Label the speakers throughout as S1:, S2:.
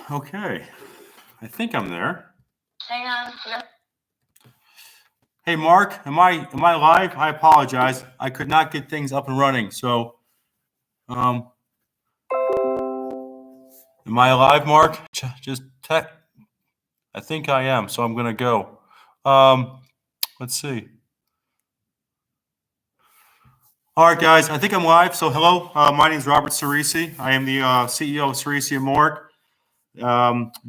S1: Okay, I think I'm there.
S2: Hang on. No.
S1: Hey, Mark, am I live? I apologize. I could not get things up and running. So, am I live, Mark? Just tech. I think I am. So I'm gonna go. Let's see. All right, guys. I think I'm live. So hello. My name is Robert Ciresi. I am the CEO of Ciresi Morek.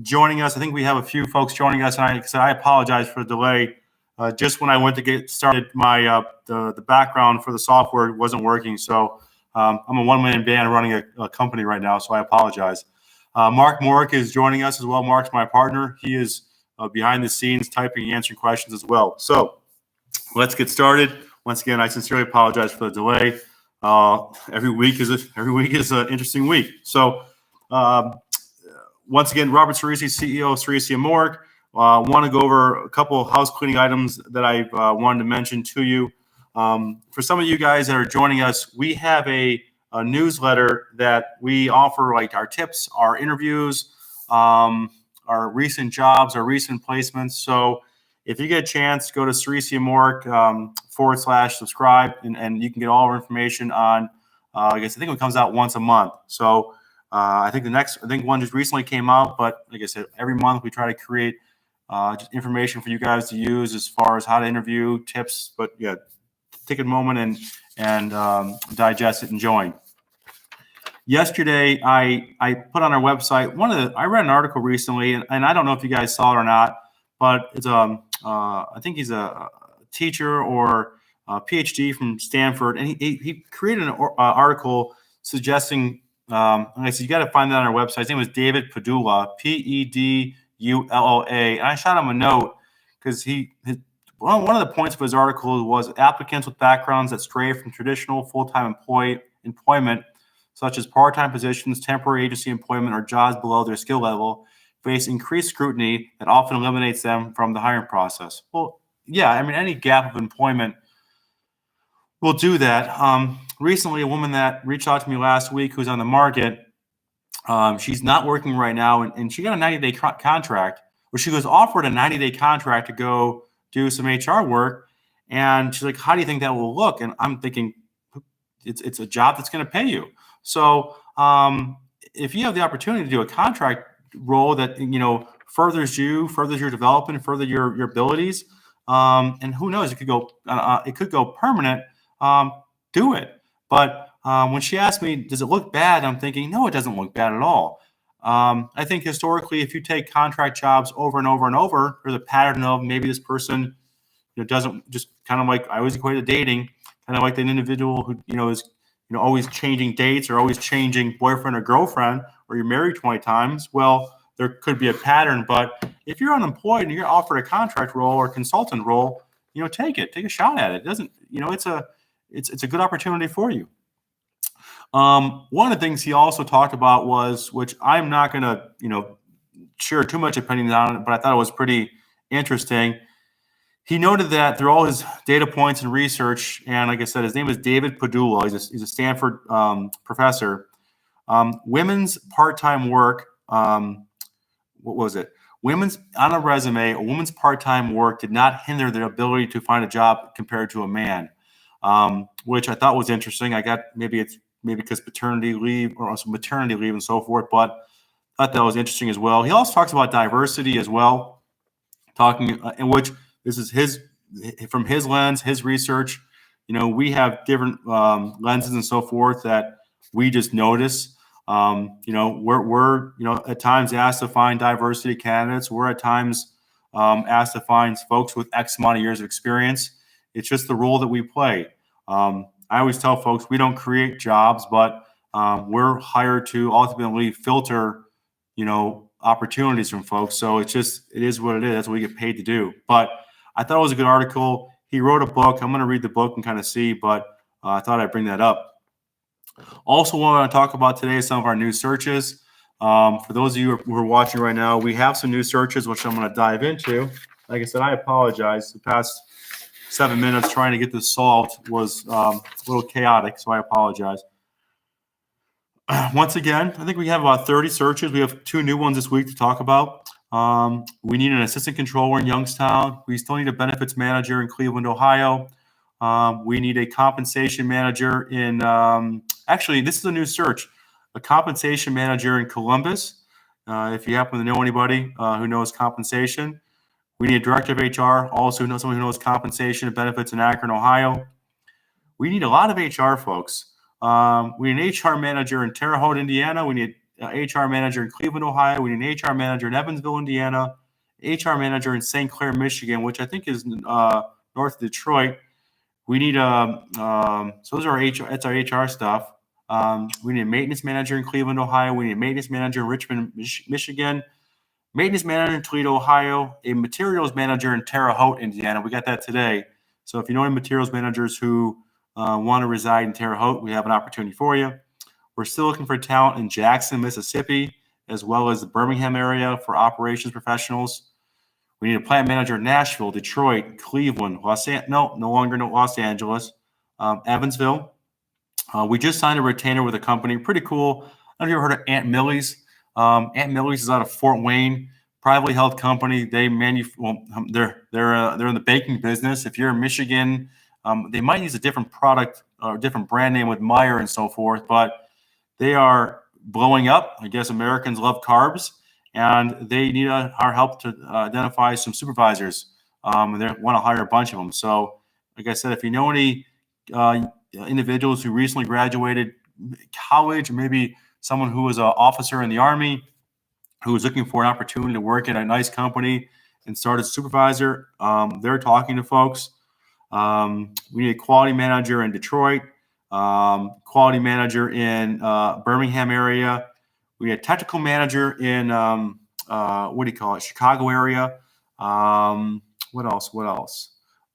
S1: Joining us, I think we have a few folks joining us, and I apologize for the delay. Just when I went to get started, my the background for the software wasn't working. So I'm a one-man band running a company right now, so I apologize. Mark Morek is joining us as well. Mark's my partner. He is behind the scenes typing and answering questions as well. So let's get started. Once again, I sincerely apologize for the delay. Every week is an interesting week. So. Once again, Robert Ciresi, CEO of Ciresi Morek. Want to go over a couple of house cleaning items that I wanted to mention to you. For some of you guys that are joining us, we have a newsletter that we offer, like our tips, our interviews, our recent jobs, our recent placements. So if you get a chance, go to Ciresi Morek /subscribe, and you can get all our information on. I think it comes out once a month. So. I think one just recently came out, but like I said, every month we try to create just information for you guys to use as far as how to interview, tips. But yeah, take a moment and digest it and join. Yesterday, I put on our website I read an article recently, and I don't know if you guys saw it or not, but it's I think he's a teacher or a PhD from Stanford, and he created an article suggesting. Okay, so you got to find that on our website. His name was David Pedulla, Pedulla, and I shot him a note because one of the points of his article was applicants with backgrounds that stray from traditional full-time employment, such as part-time positions, temporary agency employment, or jobs below their skill level, face increased scrutiny that often eliminates them from the hiring process. Well, yeah, I mean, any gap of employment will do that. Recently, a woman that reached out to me last week who's on the market, she's not working right now, and she got a 90-day contract, where she was offered a 90-day contract to go do some HR work. And she's like, how do you think that will look? And I'm thinking, it's a job that's going to pay you. So if you have the opportunity to do a contract role that, furthers your development, further your abilities, and who knows, it could go permanent, do it. But when she asked me, does it look bad? I'm thinking, no, it doesn't look bad at all. I think historically, if you take contract jobs over and over and over, there's a pattern of maybe this person doesn't, just kind of like, I always equate to dating, kind of like an individual who is always changing dates or always changing boyfriend or girlfriend, or you're married 20 times. Well, there could be a pattern. But if you're unemployed and you're offered a contract role or consultant role, take a shot at it. It doesn't, it's a good opportunity for you. One of the things he also talked about was, which I'm not going to, share too much opinion on it, but I thought it was pretty interesting. He noted that through all his data points and research, and like I said, his name is David Pedulla. He's a Stanford professor. Women's part-time work. What was it? Women's on a resume. A woman's part-time work did not hinder their ability to find a job compared to a man. Which I thought was interesting. I got maybe because paternity leave or some maternity leave and so forth, but I thought that was interesting as well. He also talks about diversity as well, talking in which this is from his lens, his research. We have different lenses and so forth that we just notice. We're at times asked to find diversity candidates. We're at times asked to find folks with X amount of years of experience. It's just the role that we play. I always tell folks we don't create jobs, but we're hired to ultimately filter, opportunities from folks. So it is what it is. That's what we get paid to do. But I thought it was a good article. He wrote a book. I'm going to read the book and kind of see, but I thought I'd bring that up. Also, what I want to talk about today is some of our new searches. For those of you who are watching right now, we have some new searches, which I'm going to dive into. Like I said, I apologize. The past 7 minutes trying to get this solved was a little chaotic, so I apologize. Once again, I think we have about 30 searches. We have 2 new ones this week to talk about. We need an assistant controller in Youngstown. We still need a benefits manager in Cleveland, Ohio. We need a compensation manager in, actually, this is a new search, a compensation manager in Columbus. If you happen to know anybody who knows compensation. We need a director of HR, also someone who knows compensation and benefits in Akron, Ohio. We need a lot of HR folks. We need an HR manager in Terre Haute, Indiana. We need an HR manager in Cleveland, Ohio. We need an HR manager in Evansville, Indiana. HR manager in St. Clair, Michigan, which I think is north of Detroit. We need so those are our HR. That's our HR stuff. We need a maintenance manager in Cleveland, Ohio. We need a maintenance manager in Richmond, Michigan. Maintenance manager in Toledo, Ohio. A materials manager in Terre Haute, Indiana. We got that today. So if you know any materials managers who want to reside in Terre Haute, we have an opportunity for you. We're still looking for talent in Jackson, Mississippi, as well as the Birmingham area for operations professionals. We need a plant manager in Nashville, Detroit, Cleveland, no longer Los Angeles, Evansville. We just signed a retainer with a company, pretty cool. I don't know if you've ever heard of Aunt Millie's. Aunt Millie's is out of Fort Wayne, privately held company. They're in the baking business. If you're in Michigan, they might use a different product or a different brand name with Meyer and so forth, but they are blowing up. I guess Americans love carbs, and they need our help to identify some supervisors. And they want to hire a bunch of them. So, like I said, if you know any individuals who recently graduated college, or maybe someone who was an officer in the Army who was looking for an opportunity to work at a nice company and start as a supervisor, they're talking to folks. We need a quality manager in Detroit, quality manager in Birmingham area. We need a technical manager in Chicago area. What else?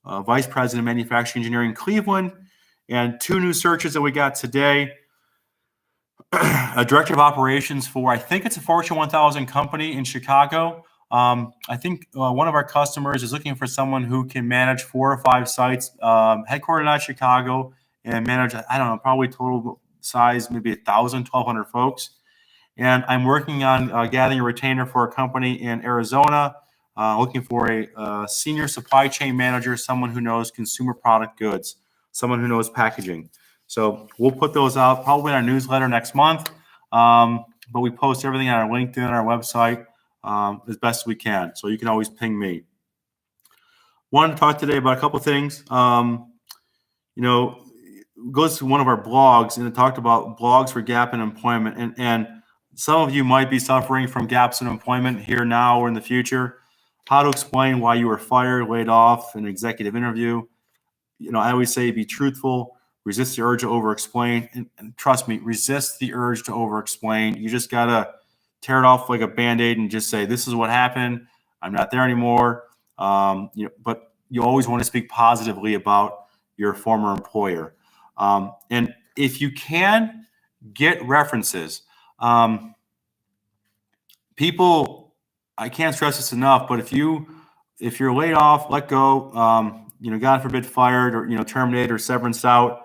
S1: Vice president of manufacturing engineering in Cleveland, and 2 new searches that we got today. A director of operations for, I think it's a Fortune 1000 company in Chicago. I think one of our customers is looking for someone who can manage 4 or 5 sites, headquartered out of Chicago, and manage, I don't know, probably total size, maybe 1,000, 1,200 folks. And I'm working on gathering a retainer for a company in Arizona, looking for a senior supply chain manager, someone who knows consumer product goods, someone who knows packaging. So we'll put those out probably in our newsletter next month, but we post everything on our LinkedIn, on our website, as best as we can. So you can always ping me. Wanted to talk today about a couple of things. Goes to one of our blogs, and it talked about blogs for gap in employment. And some of you might be suffering from gaps in employment here now or in the future. How to explain why you were fired, laid off, in an executive interview. I always say be truthful. Resist the urge to over-explain. And trust me, resist the urge to over-explain. You just got to tear it off like a Band-Aid and just say, this is what happened. I'm not there anymore. But you always want to speak positively about your former employer. And if you can, get references. People, I can't stress this enough, but if you're laid off, let go, God forbid, fired or, terminated or severance out,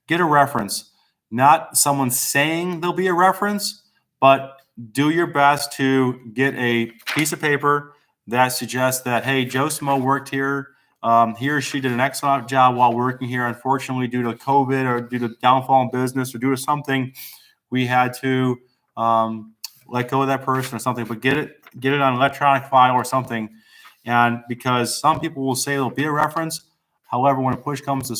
S1: get a reference. Not someone saying there'll be a reference, but do your best to get a piece of paper that suggests that, hey, Joe Smo worked here. He or she did an excellent job while working here. Unfortunately, due to COVID or due to downfall in business or due to something, we had to let go of that person or something. But get it on an electronic file or something. And because some people will say there'll be a reference, however, when a push comes to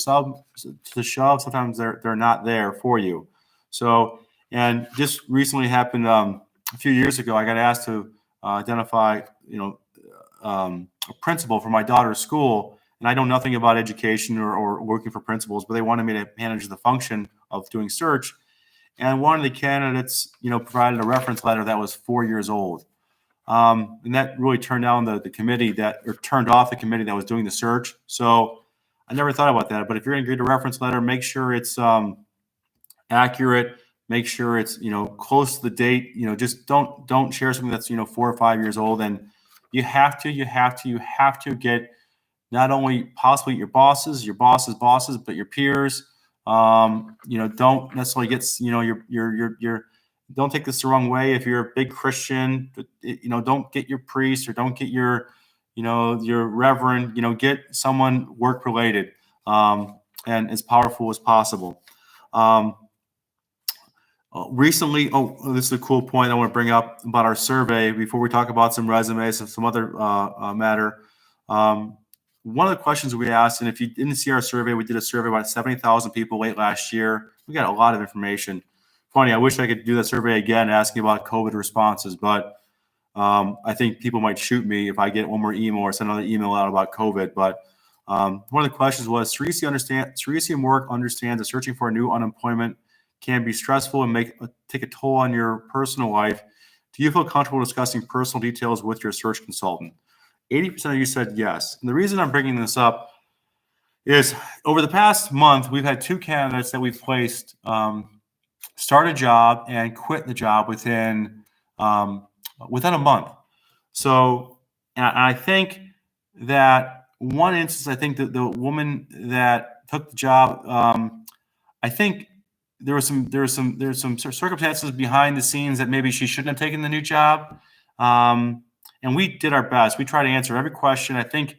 S1: shove, sometimes they're not there for you. So, and just recently happened a few years ago. I got asked to identify, a principal for my daughter's school, and I know nothing about education or working for principals, but they wanted me to manage the function of doing search. And one of the candidates, provided a reference letter that was 4 years old. And that really turned down the committee turned off the committee that was doing the search. So I never thought about that. But if you're going to read a reference letter, make sure it's accurate. Make sure it's close to the date. Just don't share something that's 4 or 5 years old. And you have to get not only possibly your bosses' bosses, but your peers. Don't necessarily get your don't take this the wrong way. If you're a big Christian, don't get your priest or don't get your reverend. Get someone work related and as powerful as possible. Recently, this is a cool point I want to bring up about our survey before we talk about some resumes and some other matter. One of the questions we asked, and if you didn't see our survey, we did a survey about 70,000 people late last year. We got a lot of information. Funny, I wish I could do that survey again asking about COVID responses, but I think people might shoot me if I get one more email or send another email out about COVID. But one of the questions was, Ciresi Morek understands that searching for a new unemployment can be stressful and take a toll on your personal life. Do you feel comfortable discussing personal details with your search consultant? 80% of you said yes. And the reason I'm bringing this up is over the past month, we've had 2 candidates that we've placed start a job and quit the job within a month. So, and I think that one instance, I think that the woman that took the job, I think there's some circumstances behind the scenes that maybe she shouldn't have taken the new job. And we did our best. We tried to answer every question. I think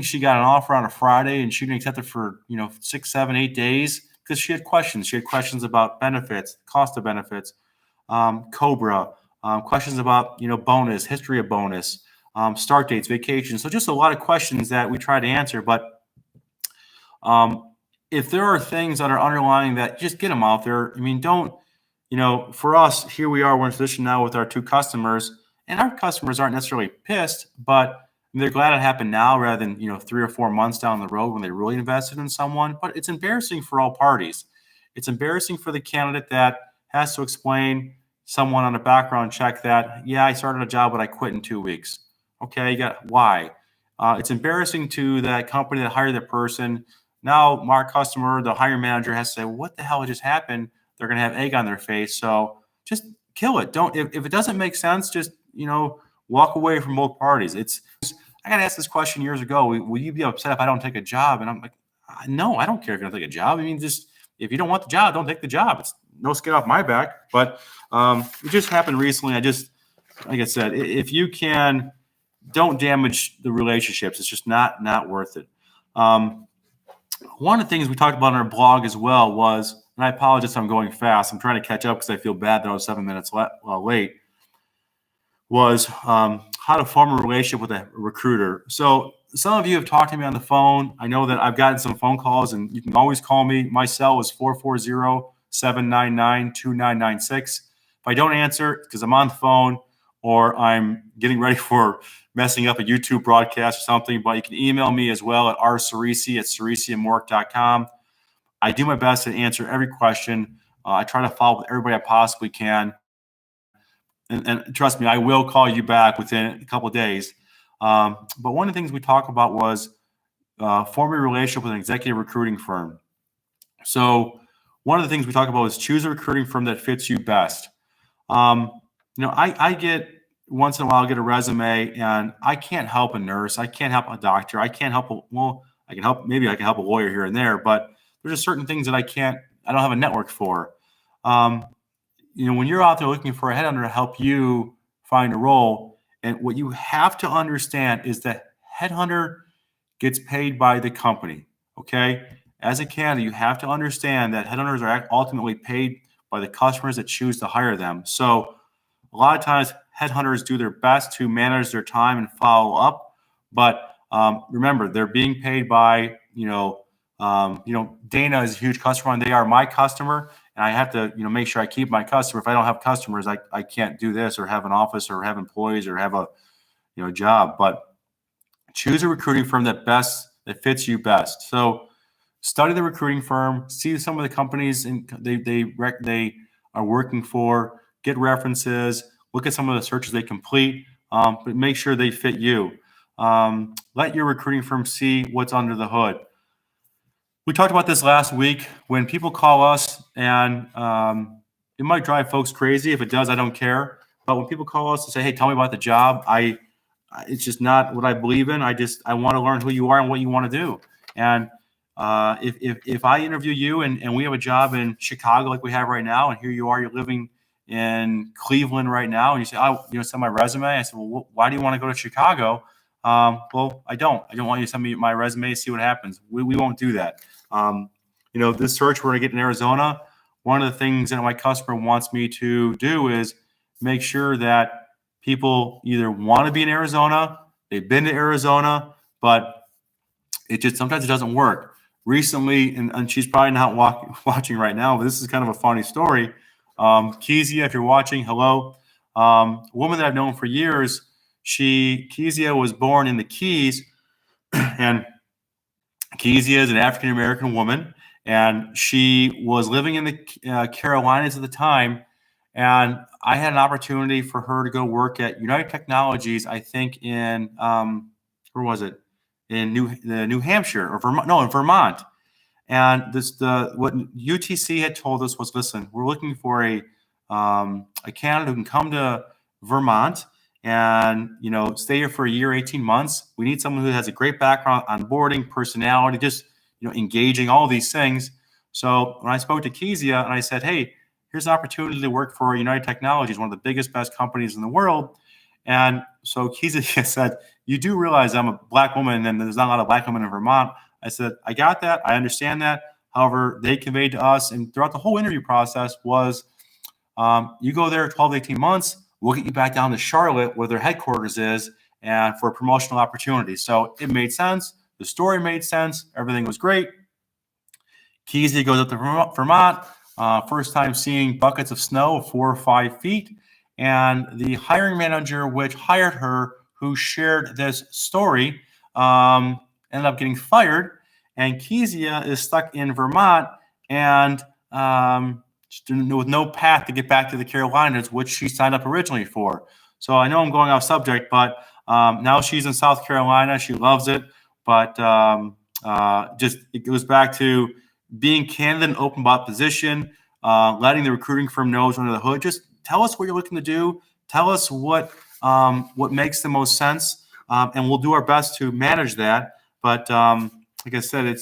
S1: she got an offer on a Friday and she didn't accept it for 6, 7, 8 days because she had questions. She had questions about benefits, cost of benefits, COBRA, questions about bonus, history of bonus, start dates, vacations. So just a lot of questions that we tried to answer. But if there are things that are underlying that, just get them out there. I mean, don't for us, here we are, we're in a position now with our 2 customers. And our customers aren't necessarily pissed, but they're glad it happened now rather than 3 or 4 months down the road when they really invested in someone. But it's embarrassing for all parties. It's embarrassing for the candidate that has to explain someone on a background check that, yeah, I started a job, but I quit in 2 weeks. Okay, why? It's embarrassing to that company that hired that person. Now, our customer, the hiring manager, has to say, what the hell just happened? They're going to have egg on their face. So just kill it. Don't if it doesn't make sense, just walk away from both parties. I got asked this question years ago. Will you be upset if I don't take a job? And I'm like, no, I don't care if you don't take a job. I mean, just if you don't want the job, don't take the job. It's no skin off my back. But it just happened recently. Like I said, if you can, don't damage the relationships. It's just not worth it. One of the things we talked about on our blog as well was, and I apologize if I'm going fast. I'm trying to catch up because I feel bad that I was 7 minutes late. Was how to form a relationship with a recruiter. So some of you have talked to me on the phone. I know that I've gotten some phone calls, and you can always call me. My cell is 440-799-2996. If I don't answer, it's because I'm on the phone or I'm getting ready for messing up a YouTube broadcast or something. But you can email me as well at rceresi@ceresiamorek.com. I do my best to answer every question. I try to follow with everybody I possibly can. And trust me, I will call you back within a couple of days. But one of the things we talked about was forming a relationship with an executive recruiting firm. So one of the things we talk about is choose a recruiting firm that fits you best. I get once in a while, I get a resume, and I can't help a nurse. I can't help a doctor. I can help a lawyer here and there, but there's just certain things that I don't have a network for. When you're out there looking for a headhunter to help you find a role, and what you have to understand is that headhunter gets paid by the company, okay? As a candidate, you have to understand that headhunters are ultimately paid by the customers that choose to hire them. So a lot of times, headhunters do their best to manage their time and follow up, but remember, they're being paid by, Dana is a huge customer, and they are my customer. And I have to, make sure I keep my customer. If I don't have customers, I can't do this or have an office or have employees or have a, job. But choose a recruiting firm that fits you best. So study the recruiting firm, see some of the companies they are working for, get references, look at some of the searches they complete, but make sure they fit you. Let your recruiting firm see what's under the hood. We talked about this last week. When people call us, and it might drive folks crazy. If it does, I don't care. But when people call us and say, "Hey, tell me about the job," it's just not what I believe in. I want to learn who you are and what you want to do. And if I interview you and we have a job in Chicago like we have right now, and here you are, you're living in Cleveland right now, and you say, send my resume. I said, well, why do you want to go to Chicago? Well, I don't want you to send me my resume, see what happens. We won't do that. This search we're going to get in Arizona, one of the things that my customer wants me to do is make sure that people either want to be in Arizona, they've been to Arizona, but sometimes it doesn't work. Recently, and she's probably not watching right now, but this is kind of a funny story. Kezia, if you're watching, hello. A woman that I've known for years, Kezia was born in the Keys, and Kezia is an African-American woman, and she was living in the Carolinas at the time, and I had an opportunity for her to go work at United Technologies, I think in, where was it? In New Hampshire or Vermont? No, in Vermont. And what UTC had told us was, listen, we're looking for a candidate who can come to Vermont and stay here for a year, 18 months. We need someone who has a great background, onboarding, personality, just engaging, all these things. So when I spoke to Kezia and I said, hey, here's an opportunity to work for United Technologies, one of the biggest, best companies in the world. And so Kezia said, you do realize I'm a Black woman and there's not a lot of Black women in Vermont. I said, I got that. I understand that. However, they conveyed to us and throughout the whole interview process was, you go there 12 to 18 months, we'll get you back down to Charlotte where their headquarters is and for a promotional opportunity. So it made sense. The story made sense. Everything was great. Kezia goes up to Vermont, first time seeing buckets of snow, 4 or 5 feet. And the hiring manager, which hired her, who shared this story, ended up getting fired. And Kezia is stuck in Vermont and with no path to get back to the Carolinas, which she signed up originally for. So I know I'm going off subject, but now she's in South Carolina. She loves it. But it goes back to being candid and open about position, letting the recruiting firm know what's under the hood. Just tell us what you're looking to do. Tell us what makes the most sense, and we'll do our best to manage that. But like I said,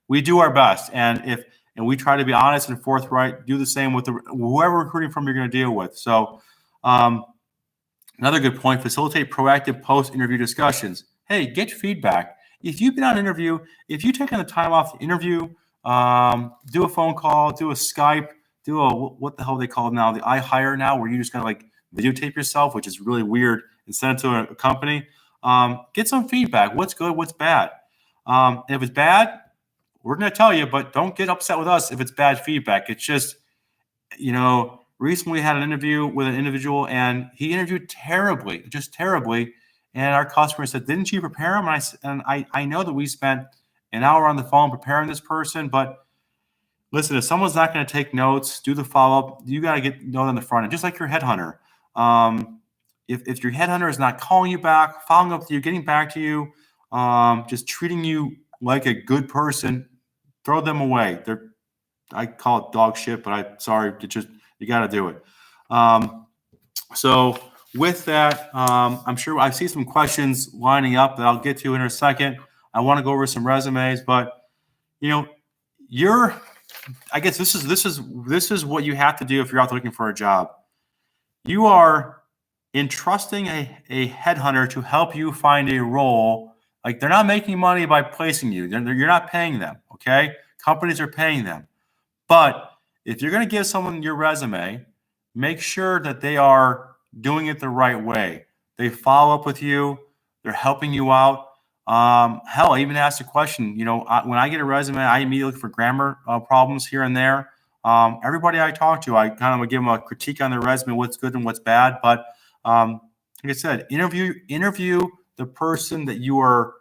S1: we do our best, and we try to be honest and forthright. Do the same with whoever recruiting firm you're going to deal with. So another good point: facilitate proactive post-interview discussions. Hey, get feedback. If you've been on an interview, if you've taken the time off to interview, do a phone call, do a Skype, do a what the hell they call it now, the iHire now, where you just kind of like videotape yourself, which is really weird, and send it to a company. Get some feedback. What's good? What's bad? And if it's bad, we're going to tell you, but don't get upset with us if it's bad feedback. It's just, recently had an interview with an individual and he interviewed terribly, just terribly. And our customer said, didn't you prepare him? And I know that we spent an hour on the phone preparing this person, but listen, if someone's not going to take notes, do the follow-up, you got to get note on the front end, just like your headhunter. If your headhunter is not calling you back, following up with you, getting back to you, just treating you like a good person, throw them away. I call it dog shit, but I'm sorry, you got to do it. So with that, I'm sure I see some questions lining up that I'll get to in a second. I want to go over some resumes, but I guess this is what you have to do if you're out looking for a job. You are entrusting a headhunter to help you find a role. Like, they're not making money by placing you. You're not paying them, okay? Companies are paying them. But if you're going to give someone your resume, make sure that they are doing it the right way. They follow up with you. They're helping you out. Hell, I even asked a question. When I get a resume, I immediately look for grammar problems here and there. Everybody I talk to, I kind of would give them a critique on their resume, what's good and what's bad. But like I said, interview the person that you are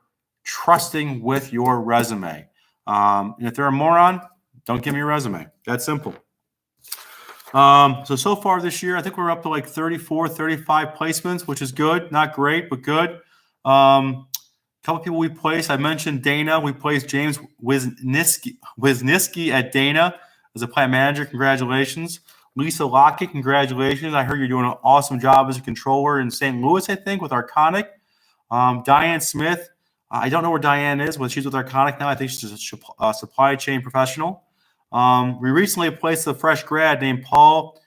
S1: trusting with your resume. And if they're a moron, don't give me your resume. That's simple. So far this year, I think we're up to like 34, 35 placements, which is good. Not great, but good. A couple people we placed. I mentioned Dana. We placed James Wisniewski at Dana as a plant manager. Congratulations. Lisa Lockett, congratulations. I heard you're doing an awesome job as a controller in St. Louis, I think, with Arconic. Diane Smith. I don't know where Diane is, but she's with Arconic now. I think she's a supply chain professional. We recently placed a fresh grad named Paul.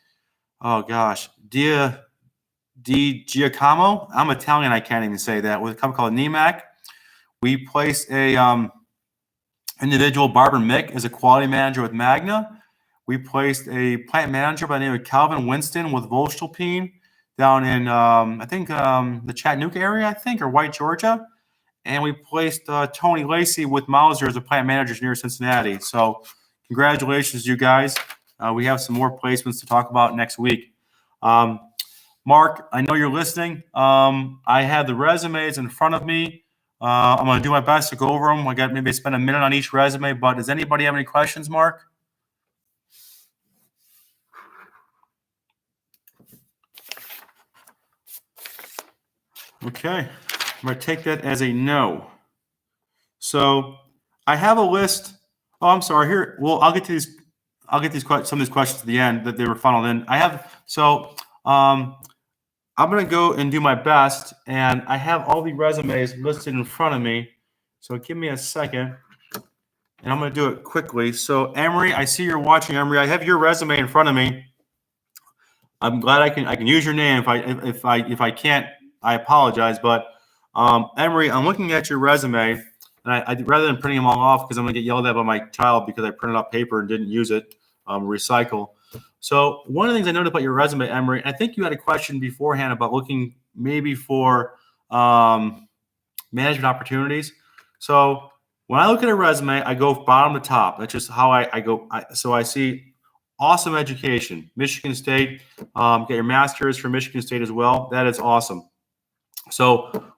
S1: Oh gosh, Di Giacomo. I'm Italian. I can't even say that. With a company called NEMAC. We placed a individual, Barbara Mick, as a quality manager with Magna. We placed a plant manager by the name of Calvin Winston with Voestalpine down in, I think, the Chattanooga area, I think, or White, Georgia. And we placed Tony Lacey with Mauser as a plant manager near Cincinnati. So congratulations, you guys. We have some more placements to talk about next week. Mark, I know you're listening. I have the resumes in front of me. I'm going to do my best to go over them. I got maybe spend a minute on each resume, but does anybody have any questions, Mark? Okay, I'm going to take that as a no. So I have a list. Oh, I'm sorry. Here, well, I'll get to these. I'll get some of these questions at the end that they were funneled in. I have I'm going to go and do my best, and I have all the resumes listed in front of me. So give me a second, and I'm going to do it quickly. So Emery, I see you're watching. Emery, I have your resume in front of me. I'm glad I can use your name. If I can't, I apologize. But Emery, I'm looking at your resume, and I rather than printing them all off because I'm going to get yelled at by my child because I printed out paper and didn't use it, recycle. So one of the things I noted about your resume, Emery, I think you had a question beforehand about looking maybe for management opportunities. So when I look at a resume, I go bottom to top. That's just how I go. So I see awesome education, Michigan State, get your master's from Michigan State as well. That is awesome. So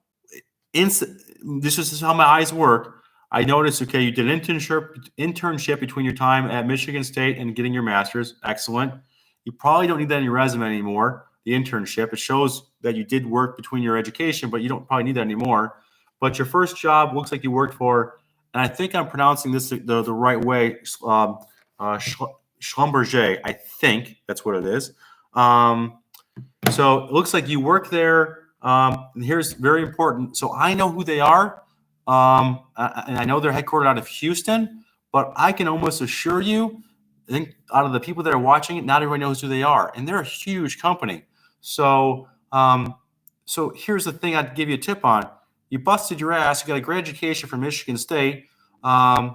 S1: this is how my eyes work. I noticed, okay, you did an internship between your time at Michigan State and getting your master's. Excellent. You probably don't need that in your resume anymore, the internship. It shows that you did work between your education, but you don't probably need that anymore. But your first job looks like you worked for, and I think I'm pronouncing this the right way, Schlumberger. I think that's what it is. So it looks like you work there. And here's very important. So I know who they are. And I know they're headquartered out of Houston, but I can almost assure you, I think out of the people that are watching it, not everybody knows who they are, and they're a huge company. So, so here's the thing I'd give you a tip on. You busted your ass. You got a great education from Michigan State,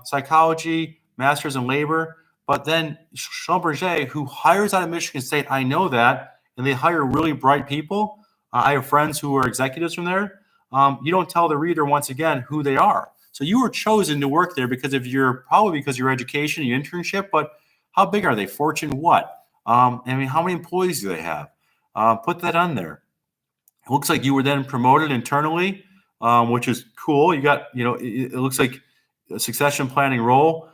S1: psychology, master's in labor, but then Schlumberger, who hires out of Michigan State, I know that, and they hire really bright people. I have friends who are executives from there. You don't tell the reader, once again, who they are. So you were chosen to work there because of probably because of your education, your internship, but how big are they? Fortune what? I mean, how many employees do they have? Put that on there. It looks like you were then promoted internally, which is cool. You got, it looks like a succession planning role.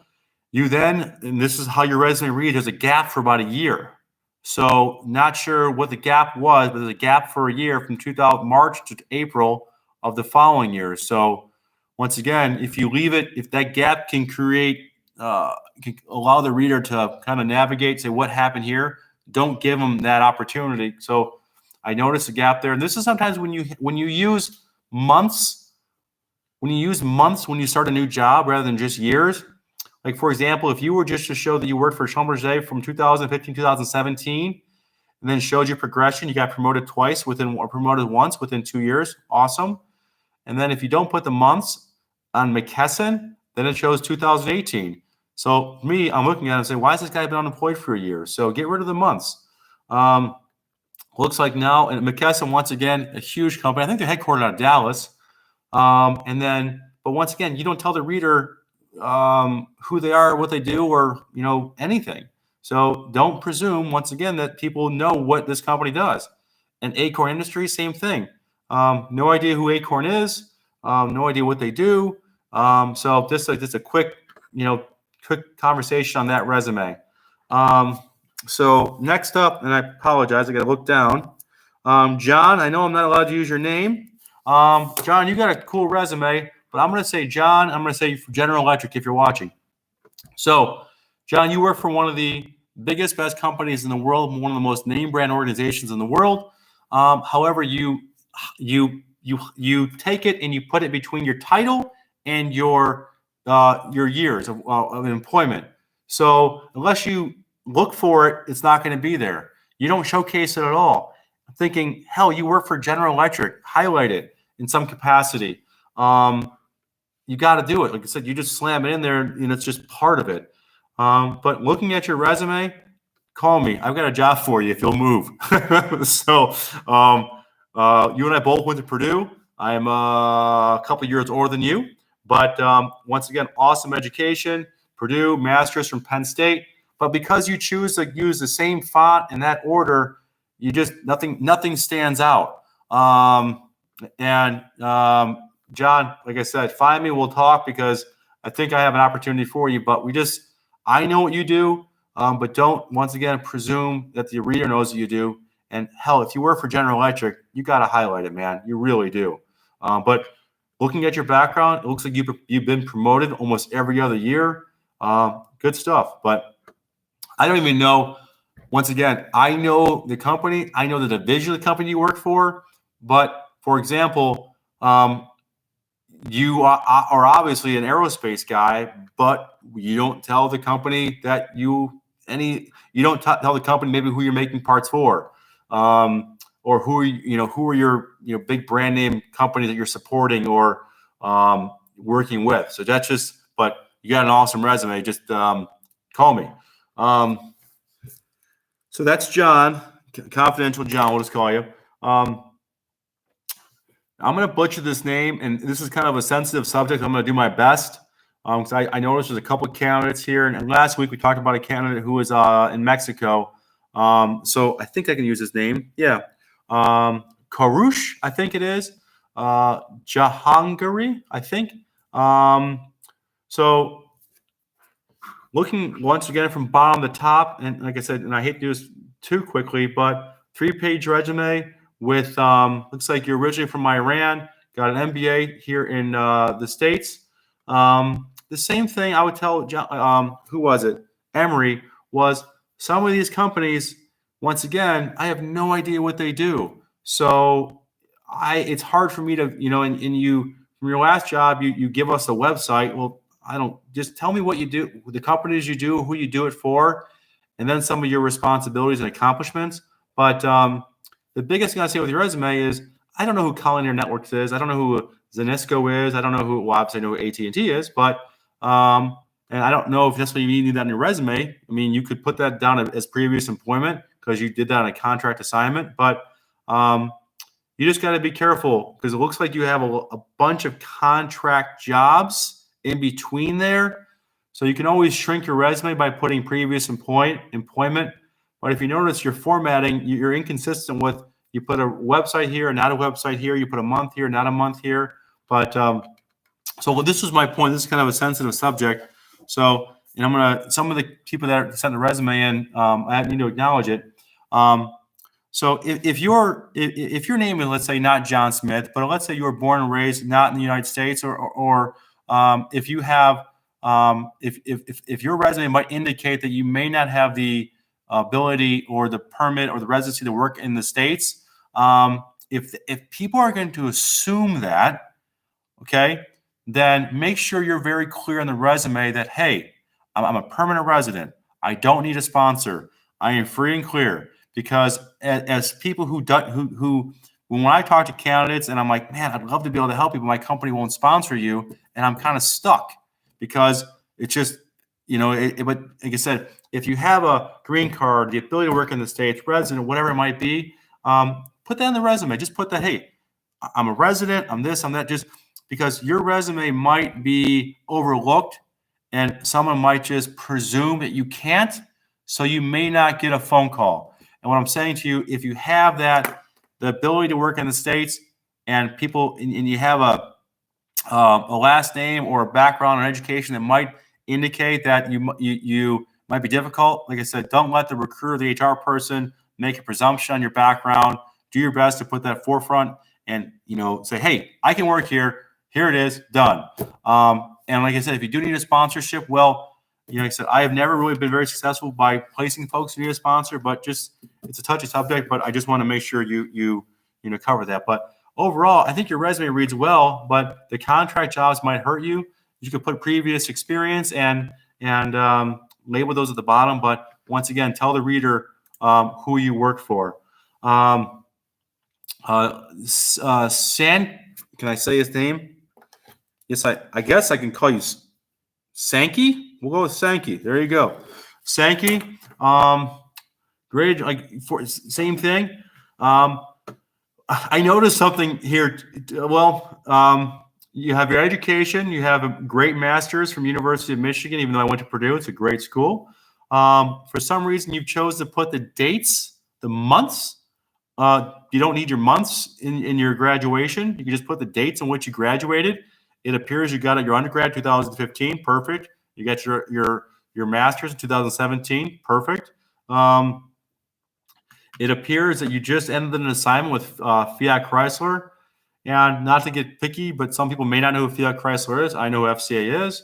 S1: You then, and this is how your resume reads, there's a gap for about a year. So not sure what the gap was, but there's a gap for a year from March to April of the following year. So once again, if you leave it, if that gap can create, can allow the reader to kind of navigate, say what happened here, don't give them that opportunity. So I noticed a gap there. And this is sometimes when you use months, when you start a new job rather than just years. Like, for example, if you were just to show that you worked for Schlumberger from 2015, 2017, and then showed your progression, you got promoted twice or promoted once within 2 years. Awesome. And then if you don't put the months on McKesson, then it shows 2018. So me, I'm looking at it and saying, why has this guy been unemployed for a year? So get rid of the months. Looks like now, and McKesson, once again, a huge company. I think they're headquartered out of Dallas. But once again, you don't tell the reader who they are, what they do, or anything. So don't presume, once again, that people know what this company does. And Acorn Industries, same thing. No idea who Acorn is. No idea what they do. So just a quick conversation on that resume. So next up, and I apologize, I got to look down. John, I know I'm not allowed to use your name. John, you got a cool resume, but I'm going to say John. I'm going to say General Electric if you're watching. So, John, you work for one of the biggest, best companies in the world, one of the most name brand organizations in the world. However, you take it and you put it between your title and your years of employment. So unless you look for it, it's not going to be there. You don't showcase it at all. I'm thinking, hell, you work for General Electric, highlight it in some capacity. You got to do it. Like I said, you just slam it in there, and it's just part of it. But looking at your resume, call me. I've got a job for you if you'll move. So you and I both went to Purdue. I'm a couple years older than you. But once again, awesome education. Purdue, master's from Penn State. But because you choose to use the same font in that order, you just nothing stands out. John, like I said, find me. We'll talk because I think I have an opportunity for you. But I know what you do, but don't once again presume that the reader knows what you do. And hell, if you work for General Electric, you got to highlight it, man. You really do. But looking at your background, it looks like you've been promoted almost every other year. Good stuff. But I don't even know. Once again, I know the company. I know the division of the company you work for. But for example, you are obviously an aerospace guy, but you don't tell the company that you don't tell the company maybe who you're making parts for, or who are your big brand name companies that you're supporting or working with. So that's just. But you got an awesome resume. Just call me. So that's John, confidential John. We'll just call you. I'm going to butcher this name, and this is kind of a sensitive subject. I'm going to do my best because I noticed there's a couple of candidates here. And last week we talked about a candidate who was in Mexico. So I think I can use his name. Yeah. Karush, I think it is. Jahangiri, I think. So looking once again from bottom to top, and like I said, and I hate to do this too quickly, but 3-page resume with looks like you're originally from Iran, got an MBA here in the States. The same thing I would tell John, who was it? Emery, was some of these companies, once again, I have no idea what they do. So it's hard for me to, and you from your last job, you give us a website. Well, just tell me what you do, the companies you do, who you do it for, and then some of your responsibilities and accomplishments. But the biggest thing I say with your resume is I don't know who Collinear Networks is. I don't know who Zenisco is. I don't know who, well, obviously I know who AT&T is, but and I don't know if necessarily you need that in your resume. I mean, you could put that down as previous employment because you did that on a contract assignment, but you just got to be careful because it looks like you have a bunch of contract jobs in between there. So you can always shrink your resume by putting previous employment. But if you notice your formatting, you're inconsistent with, you put a website here, not a website here. You put a month here, not a month here. But so this was my point. This is kind of a sensitive subject. So, and some of the people that sent the resume in, I need to acknowledge it. So if your name is, let's say, not John Smith, but let's say you were born and raised not in the United States, or if you have, if your resume might indicate that you may not have the ability or the permit or the residency to work in the States, if people are going to assume that, okay, then make sure you're very clear in the resume that, hey, I'm a permanent resident. I don't need a sponsor. I am free and clear. Because as people who when I talk to candidates and I'm like, man, I'd love to be able to help you, but my company won't sponsor you, and I'm kind of stuck because it's just, but like I said, if you have a green card, the ability to work in the States, resident, whatever it might be, put that in the resume. Just put that, hey, I'm a resident, I'm this, I'm that, just because your resume might be overlooked and someone might just presume that you can't, so you may not get a phone call. And what I'm saying to you, if you have the ability to work in the States and people, and you have a last name or a background or education that might indicate that you might be difficult, like I said, don't let the recruiter, the HR person, make a presumption on your background. Do your best to put that forefront and, say, hey, I can work here. Here it is, done. And like I said, if you do need a sponsorship, well, like I said, I have never really been very successful by placing folks who need a sponsor, but just it's a touchy subject. But I just want to make sure you cover that. But overall, I think your resume reads well, but the contract jobs might hurt you. You could put previous experience and label those at the bottom. But once again, tell the reader who you work for. Can I say his name? Yes, I guess I can call you Sankey. We'll go with Sankey. There you go, Sankey. Great. Same thing. I noticed something here. Well, you have your education. You have a great master's from University of Michigan, even though I went to Purdue. It's a great school. For some reason, you've chosen to put the dates, the months. You don't need your months in your graduation. You can just put the dates on which you graduated. It appears you got your undergrad 2015. Perfect. You got your master's in 2017. Perfect. It appears that you just ended an assignment with Fiat Chrysler. And not to get picky, but some people may not know who Fiat Chrysler is. I know who FCA is.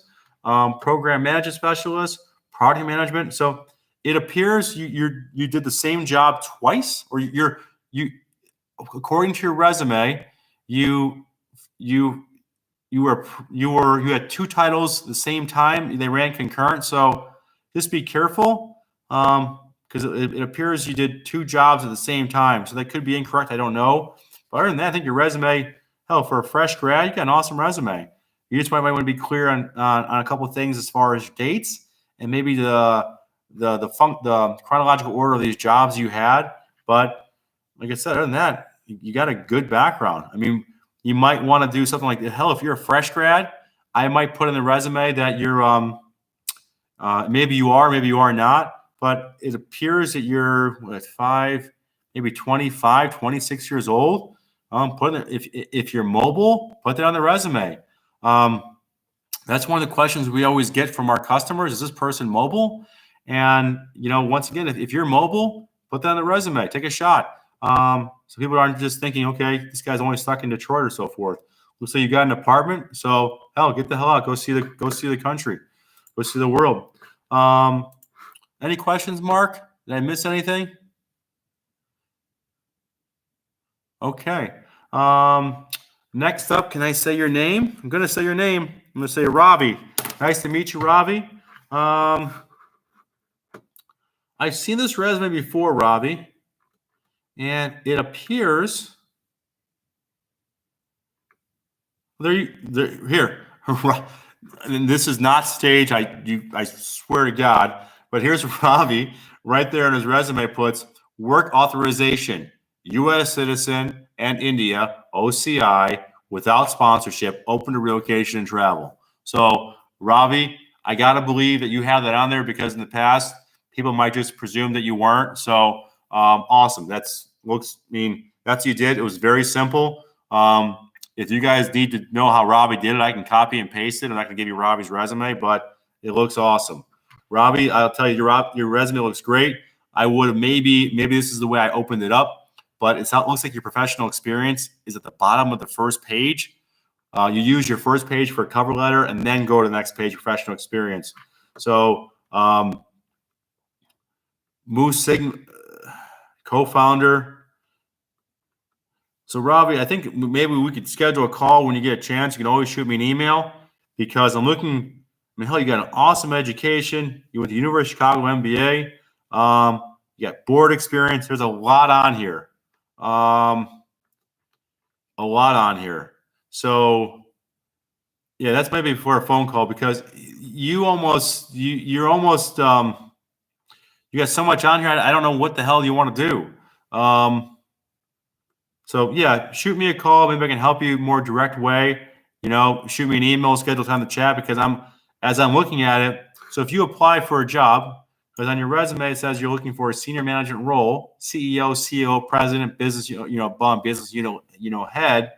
S1: Program management specialist, product management. So it appears you did the same job twice, or you according to your resume, you had two titles at the same time. They ran concurrent. So just be careful. Because it appears you did two jobs at the same time. So that could be incorrect. I don't know. But other than that, I think your resume, hell, for a fresh grad, you got an awesome resume. You just might want to be clear on a couple of things as far as dates and maybe the chronological order of these jobs you had. But like I said, other than that, you got a good background. I mean, you might want to do something like, hell, if you're a fresh grad, I might put in the resume that you're maybe you are not. But it appears that you're maybe 25, 26 years old. If you're mobile, put that on the resume. That's one of the questions we always get from our customers. Is this person mobile? And, once again, if you're mobile, put that on the resume. Take a shot. So people aren't just thinking, okay, this guy's only stuck in Detroit or so forth. Looks like you got an apartment. So, hell, get the hell out. Go see the country. Go see the world. Any questions, Mark? Did I miss anything? Okay. Next up, can I say your name? I'm going to say your name. I'm going to say Robbie. Nice to meet you, Robbie. I've seen this resume before, Robbie, and it appears here. And this is not staged. I swear to God. But here's Robbie right there in his resume puts work authorization, U.S. citizen and India, OCI, without sponsorship, open to relocation and travel. So, Robbie, I got to believe that you have that on there because in the past, people might just presume that you weren't. So, awesome. That's what you did. It was very simple. If you guys need to know how Robbie did it, I can copy and paste it, and I can give you Robbie's resume, but it looks awesome. Robbie, I'll tell you, your resume looks great. I would have maybe this is the way I opened it up, but it looks like your professional experience is at the bottom of the first page. You use your first page for a cover letter and then go to the next page, professional experience. So, Moose Sigma, co-founder. So, Robbie, I think maybe we could schedule a call when you get a chance. You can always shoot me an email because I'm looking. I mean, hell, you got an awesome education. You went to University of Chicago MBA. You got board experience. There's a lot on here. So, yeah, that's maybe for a phone call because you're almost you got so much on here. I don't know what the hell you want to do. So, yeah, shoot me a call. Maybe I can help you more direct way. Shoot me an email, schedule time to chat because as I'm looking at it. So if you apply for a job, because on your resume it says you're looking for a senior management role, CEO, COO, president, business, business unit, head.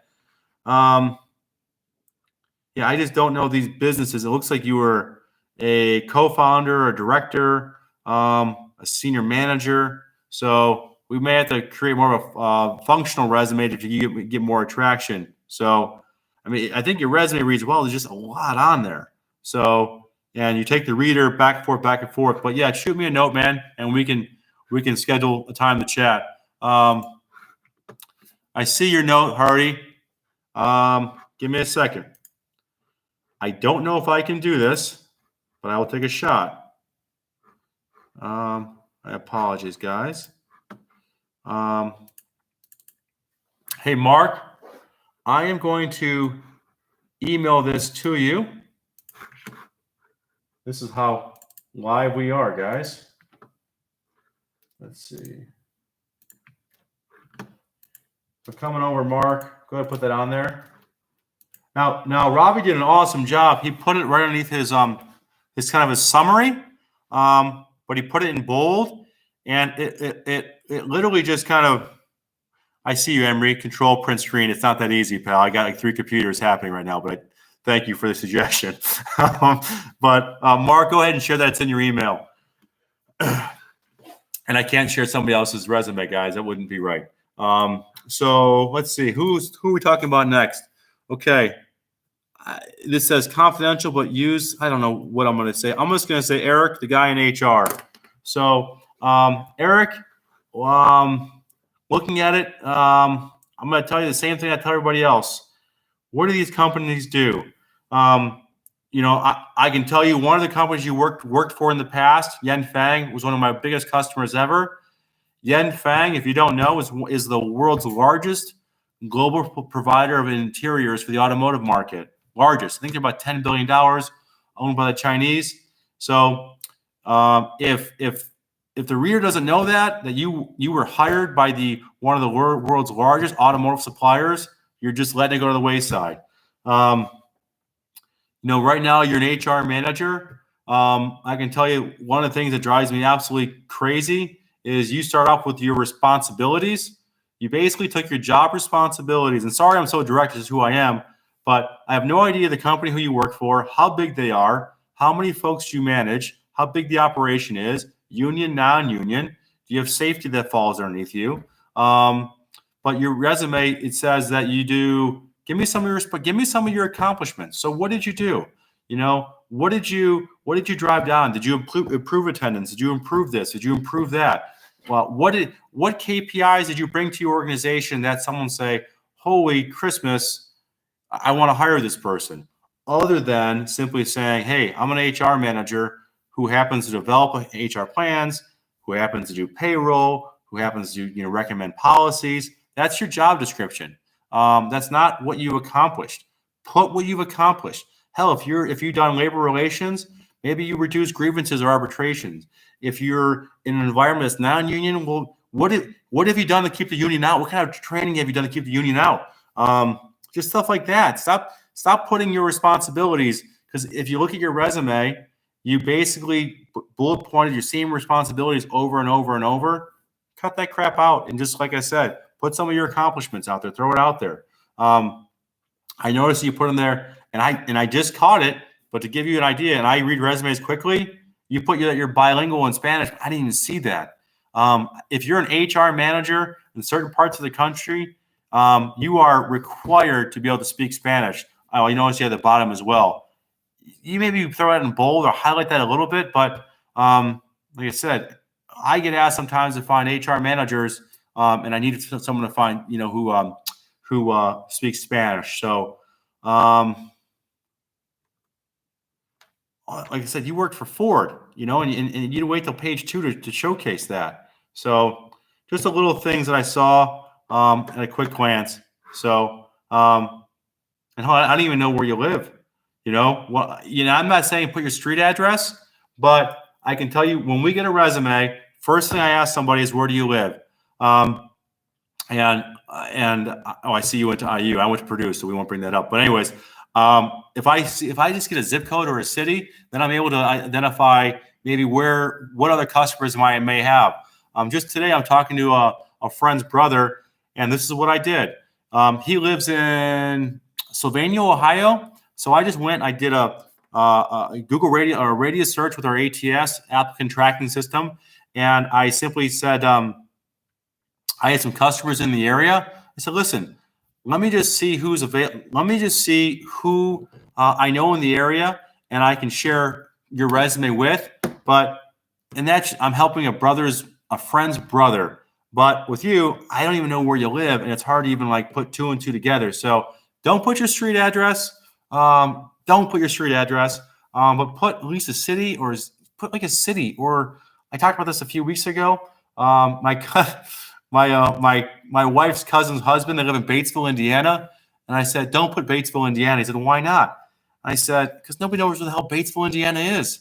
S1: Yeah, I just don't know these businesses. It looks like you were a co-founder, a director, a senior manager. So we may have to create more of a functional resume to get more attraction. So, I mean, I think your resume reads well. There's just a lot on there. So, and you take the reader back and forth. But yeah, shoot me a note, man, and we can schedule a time to chat. I see your note, Hardy. Give me a second. I don't know if I can do this, but I will take a shot. I apologize, guys. Hey, Mark, I am going to email this to you. This is how live we are, guys. Let's see. So coming over, Mark, go ahead and put that on there. Now, Robbie did an awesome job. He put it right underneath his kind of his summary, but he put it in bold, and it literally just kind of. I see you, Emery. Control print screen. It's not that easy, pal. I got like 3 computers happening right now, but thank you for the suggestion. But Mark, go ahead and share that. It's in your email. And I can't share somebody else's resume, guys. That wouldn't be right. So let's see. Who are we talking about next? Okay. This says confidential, but use. I don't know what I'm going to say. I'm just going to say Eric, the guy in HR. So Eric, looking at it, I'm going to tell you the same thing I tell everybody else. What do these companies do? I can tell you one of the companies you worked for in the past, Yanfeng, was one of my biggest customers ever. Yanfeng, if you don't know, is the world's largest global provider of interiors for the automotive market. Largest. I think they're about $10 billion, owned by the Chinese. So if the reader doesn't know that you were hired by one of the world's largest automotive suppliers, you're just letting it go to the wayside. Right now you're an HR manager. I can tell you one of the things that drives me absolutely crazy is you start off with your responsibilities. You basically took your job responsibilities, and sorry I'm so direct, this is who I am, but I have no idea the company who you work for, how big they are, how many folks you manage, how big the operation is, union, non-union. Do you have safety that falls underneath you? But your resume, it says that you do. Give me some of your accomplishments. So what did you do? What did you drive down? Did you improve attendance? Did you improve this? Did you improve that? Well, what KPIs did you bring to your organization that someone say, holy Christmas, I want to hire this person? Other than simply saying, hey, I'm an HR manager who happens to develop HR plans, who happens to do payroll, who happens to recommend policies. That's your job description. That's not what you accomplished. Put what you've accomplished. Hell, if you've done labor relations, maybe you reduce grievances or arbitrations. If you're in an environment that's non-union, well, what have you done to keep the union out? What kind of training have you done to keep the union out? Just stuff like that. Stop putting your responsibilities, because if you look at your resume, you basically bullet pointed your same responsibilities over and over and over. Cut that crap out, and just like I said, put some of your accomplishments out there. Throw it out there. I noticed you put them there, and I just caught it. But to give you an idea, and I read resumes quickly, you put that you're bilingual in Spanish. I didn't even see that. If you're an HR manager in certain parts of the country, you are required to be able to speak Spanish. You notice you at the bottom as well. You maybe throw it in bold or highlight that a little bit, but like I said, I get asked sometimes to find HR managers, and I need someone to find who speaks Spanish. So, like I said, you worked for Ford, and you didn't wait till page 2 to showcase that. So, just a little things that I saw at a quick glance. So, and I don't even know where you live. I'm not saying put your street address, but I can tell you when we get a resume, first thing I ask somebody is, where do you live? I see you went to IU. I went to Purdue, so we won't bring that up. But anyways, if I just get a zip code or a city, then I'm able to identify maybe what other customers I may have. Just today, I'm talking to a friend's brother, and this is what I did. He lives in Sylvania, Ohio. So I just went. I did a Google radius search with our ATS applicant tracking system, and I simply said I had some customers in the area. I said, listen, let me just see who's available. Let me just see who I know in the area, and I can share your resume with. And that's I'm helping a friend's brother. But with you, I don't even know where you live, and it's hard to even put 2 and 2 together. So don't put your street address. But put at least a city, or put a city, or I talked about this a few weeks ago. My wife's cousin's husband, they live in Batesville, Indiana. And I said, don't put Batesville, Indiana. He said, why not? I said, because nobody knows where the hell Batesville, Indiana is.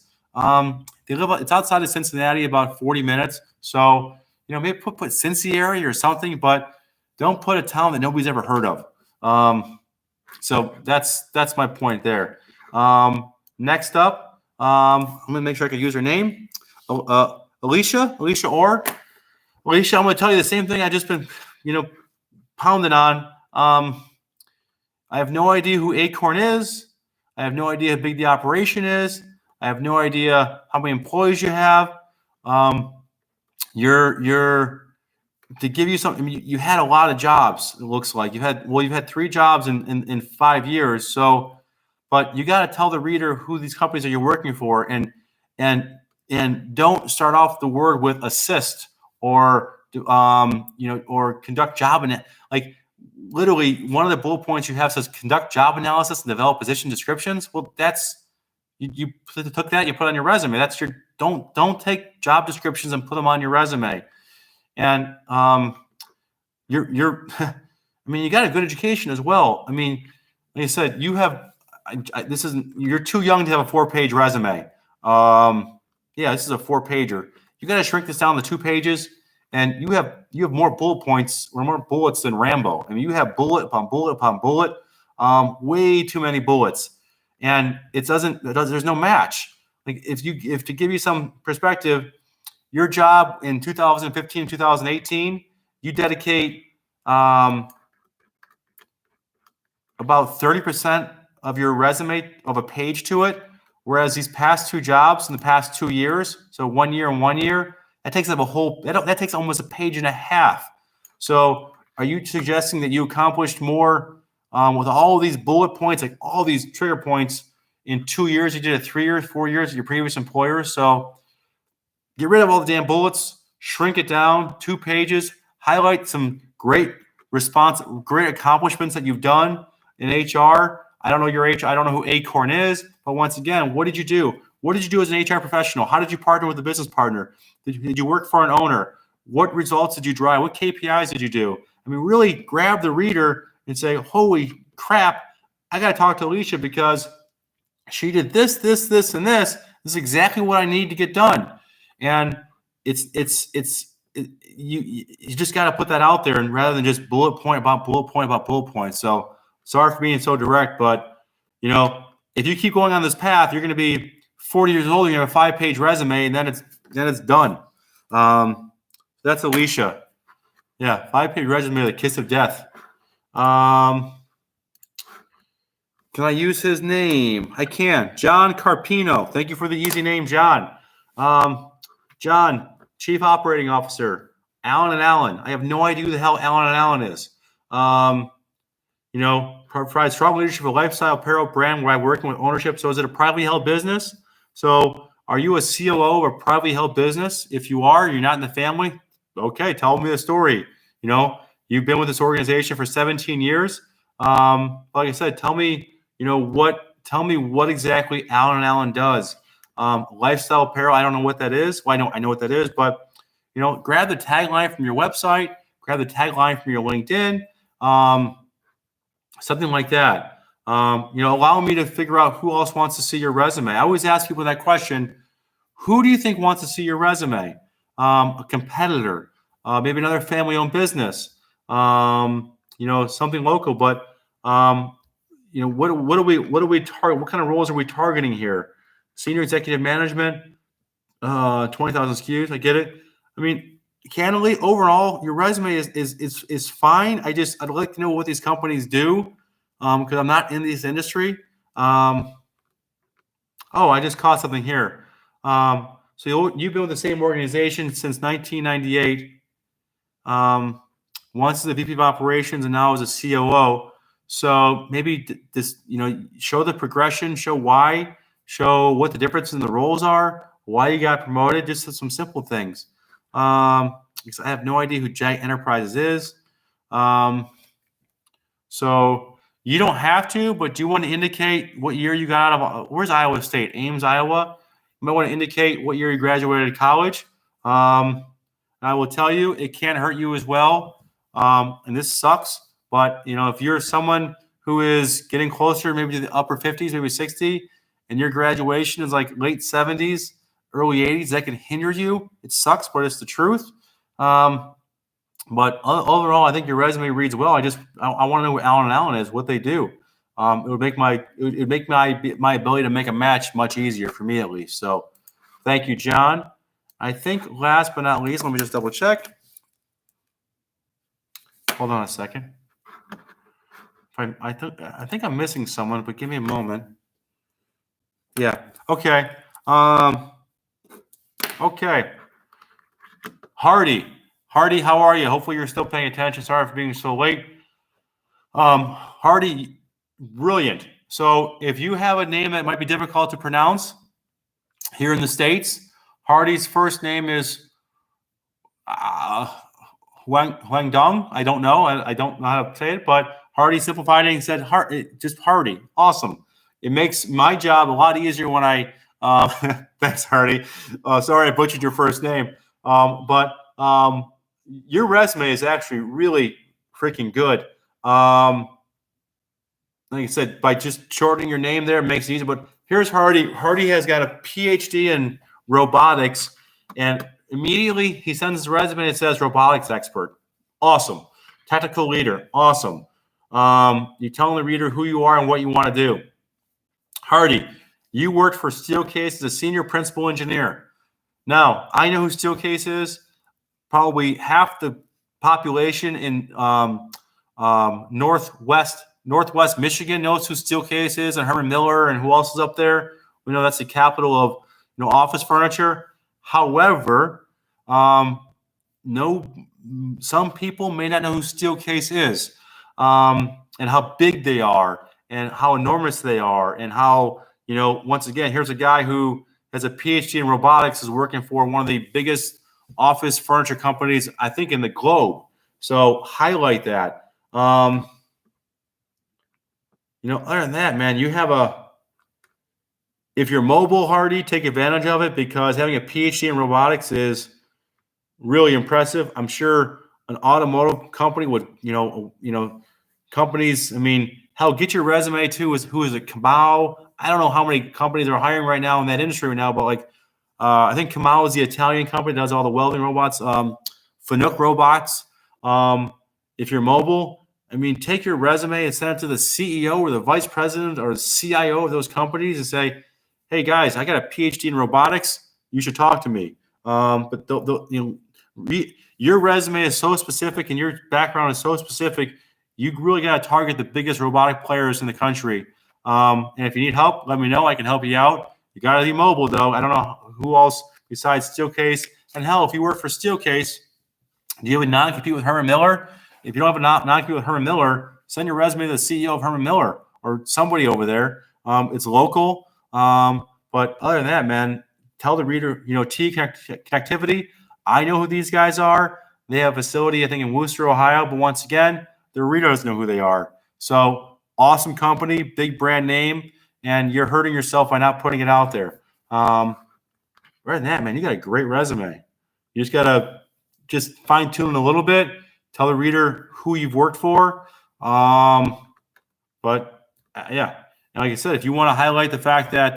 S1: It's outside of Cincinnati, about 40 minutes. So, maybe put Cincy area or something, but don't put a town that nobody's ever heard of. So that's my point there. Next up, I'm going to make sure I can use her name. Alicia, I'm going to tell you the same thing I just been, pounding on. I have no idea who Acorn is. I have no idea how big the operation is. I have no idea how many employees you have. To give you something, you had a lot of jobs. It looks like you've had 3 jobs in 5 years. So, but you got to tell the reader who these companies are you're working for, and don't start off the word with assist or conduct job and like. Literally, one of the bullet points you have says conduct job analysis and develop position descriptions. Well, that's you took that, you put it on your resume. That's your don't take job descriptions and put them on your resume. And you're you got a good education as well. Like I said, you have you're too young to have a 4-page resume. This is a 4-pager. You got to shrink this down to 2 pages. And you have more bullet points or more bullets than Rambo. You have bullet upon bullet upon bullet, way too many bullets, and there's no match. Like if to give you some perspective, your job in 2015, 2018, you dedicate about 30% of your resume of a page to it, whereas these past 2 jobs in the past 2 years, so 1 year and 1 year. That takes up that takes almost a page and a half. So are you suggesting that you accomplished more with all of these bullet points, like all these trigger points in 2 years? You did it 3 years, 4 years at your previous employer. So get rid of all the damn bullets, shrink it down, 2 pages, highlight some great accomplishments that you've done in HR. I don't know your HR. I don't know who Acorn is, but once again, what did you do? What did you do as an HR professional? How did you partner with a business partner? Did you work for an owner? What results did you drive? What KPIs did you do? Really grab the reader and say, holy crap, I got to talk to Alicia because she did this, this, this, and this. This is exactly what I need to get done. And you just got to put that out there, and rather than just bullet point about bullet point about bullet point. So sorry for being so direct, but if you keep going on this path, you're going to be 40 years old, you have a 5-page resume, and then it's done. That's Alicia. Yeah, 5-page resume, the kiss of death. Can I use his name? I can. John Carpino. Thank you for the easy name, John. John, Chief Operating Officer, Allen & Allen. I have no idea who the hell Allen & Allen is. Provides strong leadership of a lifestyle apparel brand where I'm working with ownership. So is it a privately held business? So are you a COO of a privately held business? If you are, you're not in the family. Okay, tell me the story. You've been with this organization for 17 years. Like I said, tell me what exactly Allen & Allen does. Lifestyle apparel, I don't know what that is. Well, I know what that is, but grab the tagline from your website, grab the tagline from your LinkedIn, something like that. Allow me to figure out who else wants to see your resume. I always ask people that question: who do you think wants to see your resume? A competitor, maybe another family-owned business, something local. But what do we target? What kind of roles are we targeting here? Senior executive management, 20,000 SKUs. I get it. Candidly, overall, your resume is fine. I'd like to know what these companies do, because I'm not in this industry. I just caught something here. So you've been with the same organization since 1998. Once as a VP of operations and now as a COO. So maybe show the progression, show why, show what the difference in the roles are, why you got promoted, just some simple things. Because I have no idea who Jag Enterprises is. So you don't have to, but do you want to indicate what year you got out of, where's Iowa State? Ames, Iowa. You might want to indicate what year you graduated college. I will tell you, it can hurt you as well. And this sucks. But, if you're someone who is getting closer maybe to the upper 50s, maybe 60, and your graduation is like late 70s, early 80s, that can hinder you. It sucks, but it's the truth. But overall, I think your resume reads well. I want to know what Allen & Allen is, what they do. It would make my ability to make a match much easier for me at least. So, thank you, John. I think last but not least, let me just double check. Hold on a second. I think I'm missing someone, but give me a moment. Yeah. Okay. Okay. Hardy, how are you? Hopefully you're still paying attention. Sorry for being so late. Hardy, brilliant. So if you have a name that might be difficult to pronounce here in the States, Hardy's first name is Huang Dong. I don't know. I don't know how to say it, but Hardy simplified it and said just Hardy. Awesome. It makes my job a lot easier when I thanks, Hardy. Sorry I butchered your first name. But your resume is actually really freaking good. Like I said, by just shortening your name there, it makes it easy. But here's Hardy. Hardy has got a PhD in robotics, and immediately he sends his resume and it says robotics expert. Awesome. Technical leader. Awesome. You're telling the reader who you are and what you want to do. Hardy, you worked for Steelcase as a senior principal engineer. Now, I know who Steelcase is. Probably half the population in Northwest Michigan knows who Steelcase is, and Herman Miller, and who else is up there. We know that's the capital of office furniture. However, some people may not know who Steelcase is, and how big they are, and how enormous they are, and how once again, here's a guy who has a PhD in robotics, is working for one of the biggest office furniture companies, I think, in the globe. So highlight that. Other than that, man, if you're mobile, Hardy, take advantage of it, because having a PhD in robotics is really impressive. I'm sure an automotive company would, companies, hell, get your resume to who is it, Kamau? I don't know how many companies are hiring right now in that industry right now, but I think Kamau is the Italian company that does all the welding robots. Fanuc Robots. If you're mobile, take your resume and send it to the CEO or the vice president or the CIO of those companies and say, "Hey guys, I got a PhD in robotics. You should talk to me." But your resume is so specific and your background is so specific. You really got to target the biggest robotic players in the country. And if you need help, let me know. I can help you out. You got to be mobile, though. I don't know who else besides Steelcase. And hell, if you work for Steelcase, do you have a non-compete with Herman Miller? If you don't have a non-compete with Herman Miller, send your resume to the CEO of Herman Miller or somebody over there. It's local. But other than that, man, tell the reader, T Connectivity. I know who these guys are. They have a facility, I think, in Worcester, Ohio. But once again, the reader doesn't know who they are. So awesome company, big brand name, and you're hurting yourself by not putting it out there. Rather than that, man, you got a great resume. You just got to fine tune it a little bit. Tell the reader who you've worked for. Yeah. And like I said, if you want to highlight the fact that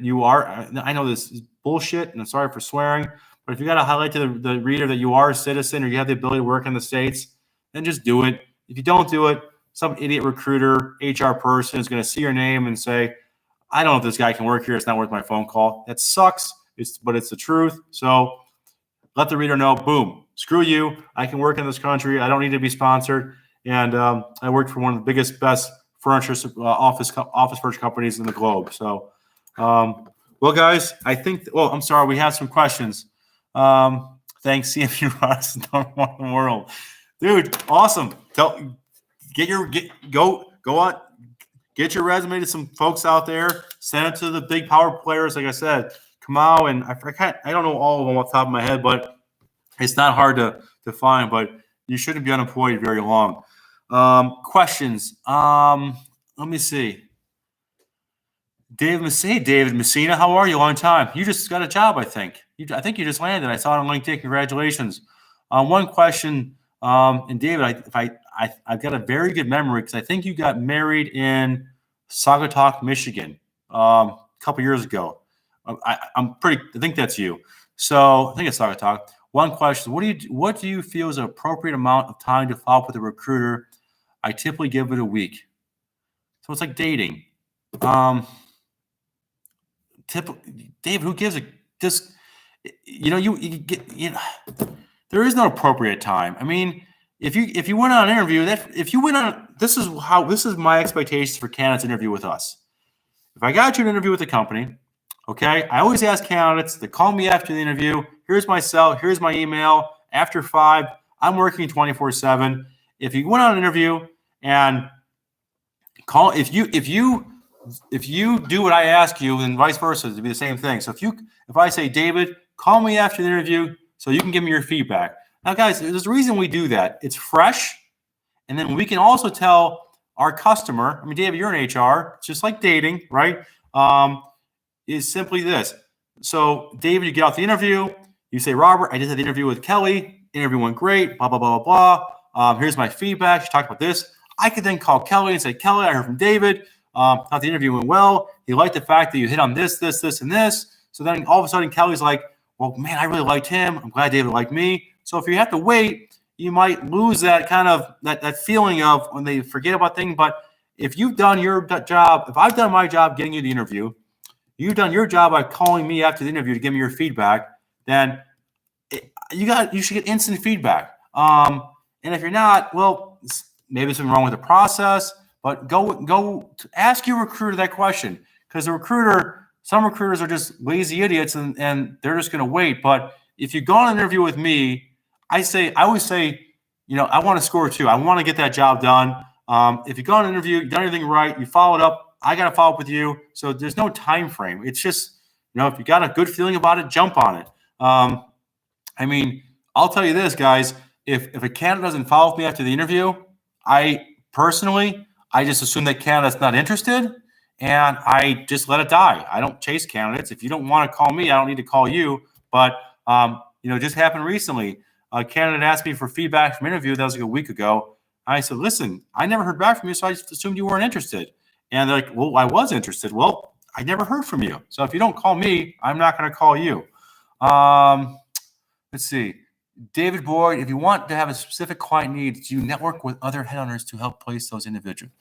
S1: you are, I know this is bullshit, and I'm sorry for swearing, but if you got to highlight to the reader that you are a citizen or you have the ability to work in the States, then just do it. If you don't do it, some idiot recruiter, HR person is going to see your name and say, "I don't know if this guy can work here. It's not worth my phone call." That sucks, but it's the truth. So let the reader know, boom, screw you. I can work in this country. I don't need to be sponsored. And I worked for one of the biggest, best furniture office furniture companies in the globe. So, well, guys, I think. Well, I'm sorry, we have some questions. Thanks, CMU Ross, number one in the world, dude. Awesome. Go on. Get your resume to some folks out there. Send it to the big power players, like I said. Kamau, and I don't know all of them off the top of my head, but it's not hard to find. But you shouldn't be unemployed very long. Questions. Let me see. David Messina, how are you? Long time. You just got a job, I think. I think you just landed. I saw it on LinkedIn. Congratulations. One question, and David, I've got a very good memory because I think you got married in Saugatuck, Michigan, a couple years ago. I think that's you. So I think it's Saugatuck. One question: what do you feel is an appropriate amount of time to follow up with a recruiter? I typically give it a week. So it's like dating. Dave, who gives a just you get there is no appropriate time. I mean, if you went on an interview, this is my expectations for candidates interview with us. If I got you an interview with a company, okay, I always ask candidates to call me after the interview. Here's my cell, here's my email. After 5, I'm working 24/7. If you went on an interview and call if you do what I ask you, and vice versa, it'd be the same thing. So if I say, David, call me after the interview so you can give me your feedback. Now, guys, there's a reason we do that. It's fresh, and then we can also tell our customer. I mean, David, you're in HR. It's just like dating, right? Is simply this. So, David, you get off the interview. You say, Robert, I just had the interview with Kelly. Interview went great. Blah blah blah blah blah. Here's my feedback. She talked about this. I could then call Kelly and say, Kelly, I heard from David. Thought the interview went well. He liked the fact that you hit on this, and this. So then all of a sudden, Kelly's like, well, man, I really liked him. I'm glad David liked me. So if you have to wait, you might lose that kind of that feeling of when they forget about things. But if you've done your job, if I've done my job getting you the interview, you've done your job by calling me after the interview to give me your feedback, then you should get instant feedback. And if you're not, well, maybe there's something wrong with the process. But go ask your recruiter that question, because some recruiters are just lazy idiots and they're just going to wait. But if you go on an interview with me, I always say, I want to score 2. I want to get that job done. If you go on an interview, you've done everything right, you followed up, I got to follow up with you. So there's no time frame. It's just, if you got a good feeling about it, jump on it. I mean, I'll tell you this, guys, if a candidate doesn't follow up with me after the interview, I just assume that candidate's not interested, and I just let it die. I don't chase candidates. If you don't want to call me, I don't need to call you. But, just happened recently. A candidate asked me for feedback from an interview. That was like a week ago. I said, listen, I never heard back from you, so I just assumed you weren't interested. And they're like, well, I was interested. Well, I never heard from you. So if you don't call me, I'm not going to call you. Let's see. David Boyd, if you want to have a specific client needs, do you network with other headhunters to help place those individuals?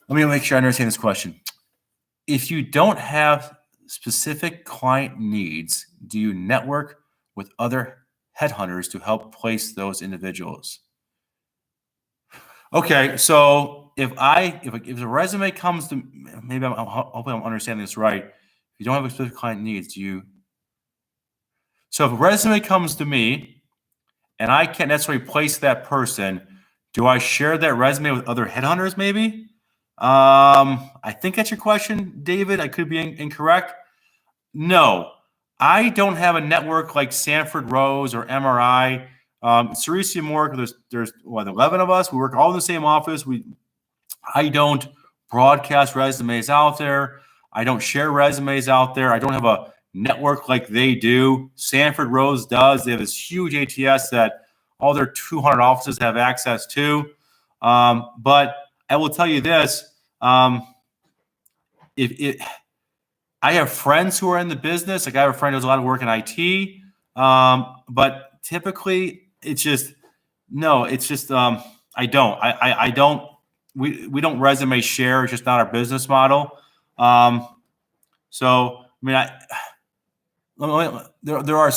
S1: Let me make sure I understand this question. If you don't have specific client needs, do you network with other headhunters to help place those individuals? Okay, so if a resume comes to, maybe hopefully I'm understanding this right. If you don't have a specific client needs, do you? So if a resume comes to me and I can't necessarily place that person, do I share that resume with other headhunters maybe? I think that's your question, David. I could be incorrect. No, I don't have a network like Sanford Rose or MRI. Ciresi Morek, there's 11 of us. We work all in the same office. I don't broadcast resumes out there. I don't share resumes out there. I don't have a network like they do. Sanford Rose does. They have this huge ATS that all their 200 offices have access to. But I will tell you this: I have friends who are in the business. Like I have a friend who does a lot of work in IT. But typically, it's just I don't. We don't resume share. It's just not our business model. So I mean, there are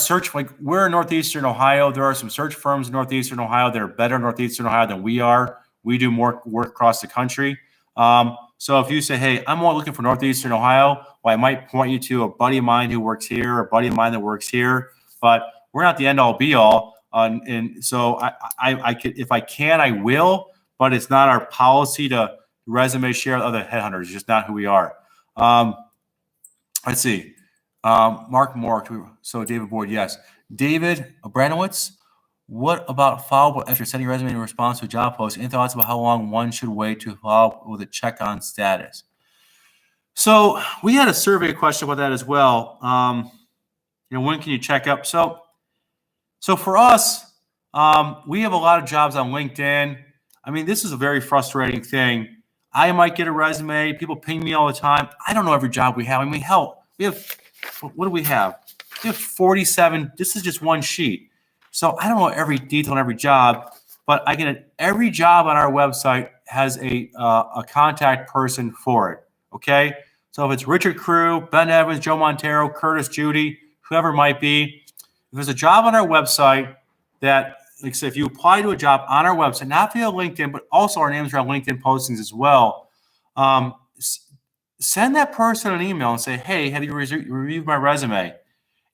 S1: we're in Northeastern Ohio. There are some search firms in Northeastern Ohio that are better in Northeastern Ohio than we are. We do more work across the country. So if you say, hey, I'm only looking for Northeastern Ohio, well, I might point you to a buddy of mine who works here, a buddy of mine that works here, but we're not the end all be all. And so I could, if I can, I will, but it's not our policy to resume share with other headhunters. It's just not who we are. Let's see. Mark Morek. So David Boyd, yes. David Abranowitz, what about follow-up after sending your resume in response to a job post? Any thoughts about how long one should wait to follow up with a check on status? So we had a survey question about that as well. When can you check up? So for us, we have a lot of jobs on LinkedIn. I mean, this is a very frustrating thing. I might get a resume. People ping me all the time. I don't know every job we have. I mean, hell, we have, what do we have? We have 47. This is just one sheet. So I don't know every detail on every job, but I get every job on our website has a contact person for it. Okay. So if it's Richard Crew, Ben Evans, Joe Montero, Curtis, Judy, whoever it might be, if there's a job on our website that, like I said, if you apply to a job on our website, not via LinkedIn, but also our names are on LinkedIn postings as well, send that person an email and say, hey, have you reviewed my resume?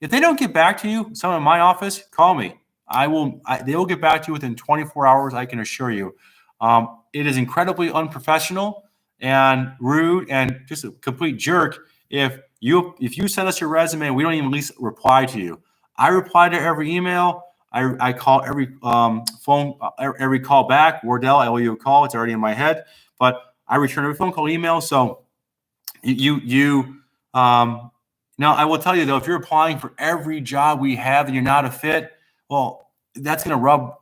S1: If they don't get back to you, someone in my office, call me. They will get back to you within 24 hours, I can assure you. It is incredibly unprofessional and rude and just a complete jerk if you send us your resume and we don't even at least reply to you. I reply to every email. I call every every call back. Wardell, I owe you a call. It's already in my head, but I return every phone call, email. So now I will tell you though, if you're applying for every job we have and you're not a fit, well, that's gonna rub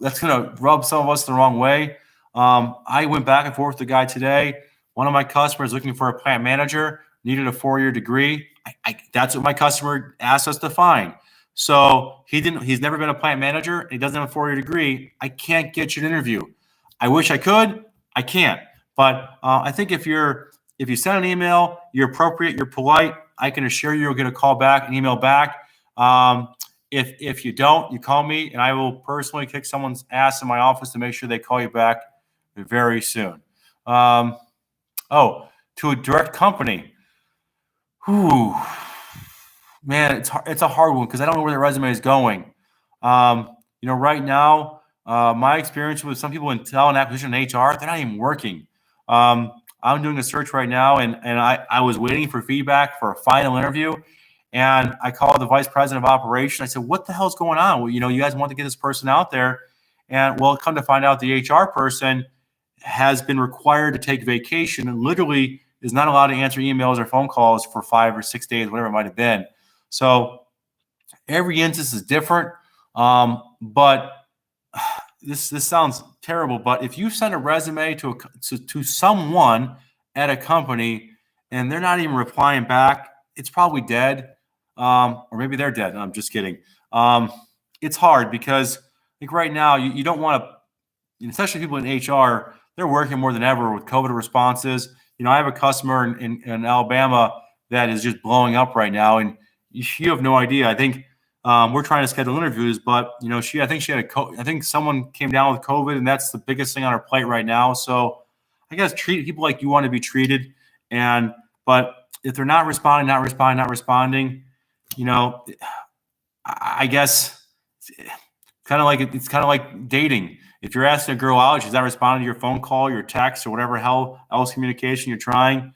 S1: some of us the wrong way. I went back and forth with the guy today. One of my customers looking for a plant manager needed a 4-year degree. That's what my customer asked us to find. So he's never been a plant manager. He doesn't have a 4-year degree. I can't get you an interview. I wish I could. I can't. But I think if you send an email, you're appropriate, you're polite, I can assure you you'll get a call back, an email back. If you don't, you call me and I will personally kick someone's ass in my office to make sure they call you back very soon. To a direct company. Whew. Man, it's a hard one because I don't know where the resume is going. Right now, my experience with some people in talent acquisition and HR, they're not even working. I'm doing a search right now, and I was waiting for feedback for a final interview, and I called the vice president of operations. I said, "What the hell's going on? Well, you guys want to get this person out there," and well, come to find out, the HR person has been required to take vacation and literally is not allowed to answer emails or phone calls for 5 or 6 days, whatever it might have been. So every instance is different, but this sounds terrible. But if you send a resume to someone at a company and they're not even replying back, it's probably dead, or maybe they're dead. I'm just kidding. It's hard because like right now you don't want to, especially people in HR. They're working more than ever with COVID responses. I have a customer in Alabama that is just blowing up right now, and you have no idea. I think we're trying to schedule interviews, but I think someone came down with COVID, and that's the biggest thing on our plate right now. So I guess treat people like you want to be treated, but if they're not responding, I guess it's kind of like dating. If you're asking a girl out, she's not responding to your phone call, your text, or whatever hell else communication you're trying,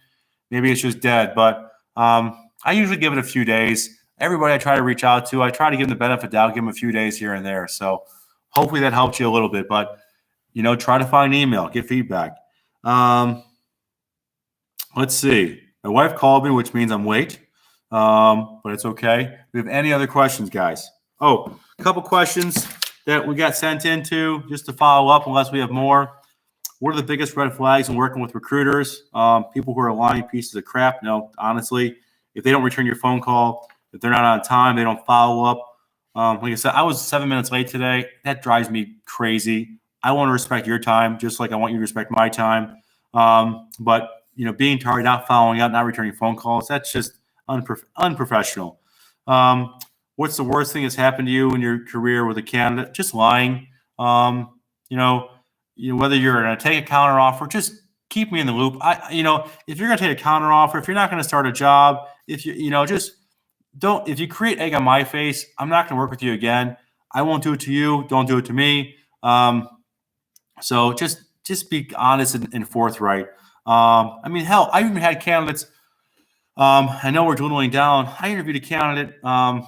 S1: maybe it's just dead. But I usually give it a few days. Everybody I try to reach out to, I try to give them the benefit of the doubt, give them a few days here and there. So hopefully that helps you a little bit. But try to find an email, get feedback. Let's see. My wife called me, which means I'm late, but it's okay. Do we have any other questions, guys? Oh, a couple questions that we got sent into just to follow up, unless we have more. What are the biggest red flags in working with recruiters? People who are lying pieces of crap? No, honestly, if they don't return your phone call, if they're not on time, they don't follow up. Like I said, I was 7 minutes late today. That drives me crazy. I want to respect your time, just like I want you to respect my time. But being tardy, not following up, not returning phone calls, that's just unprofessional. What's the worst thing that's happened to you in your career with a candidate? Just lying. Whether you're going to take a counter offer, just keep me in the loop. If you're going to take a counter offer, if you're not going to start a job, if you create egg on my face, I'm not going to work with you again. I won't do it to you. Don't do it to me. So just be honest and forthright. Hell, I even had candidates. I know we're dwindling down. I interviewed a candidate. Now,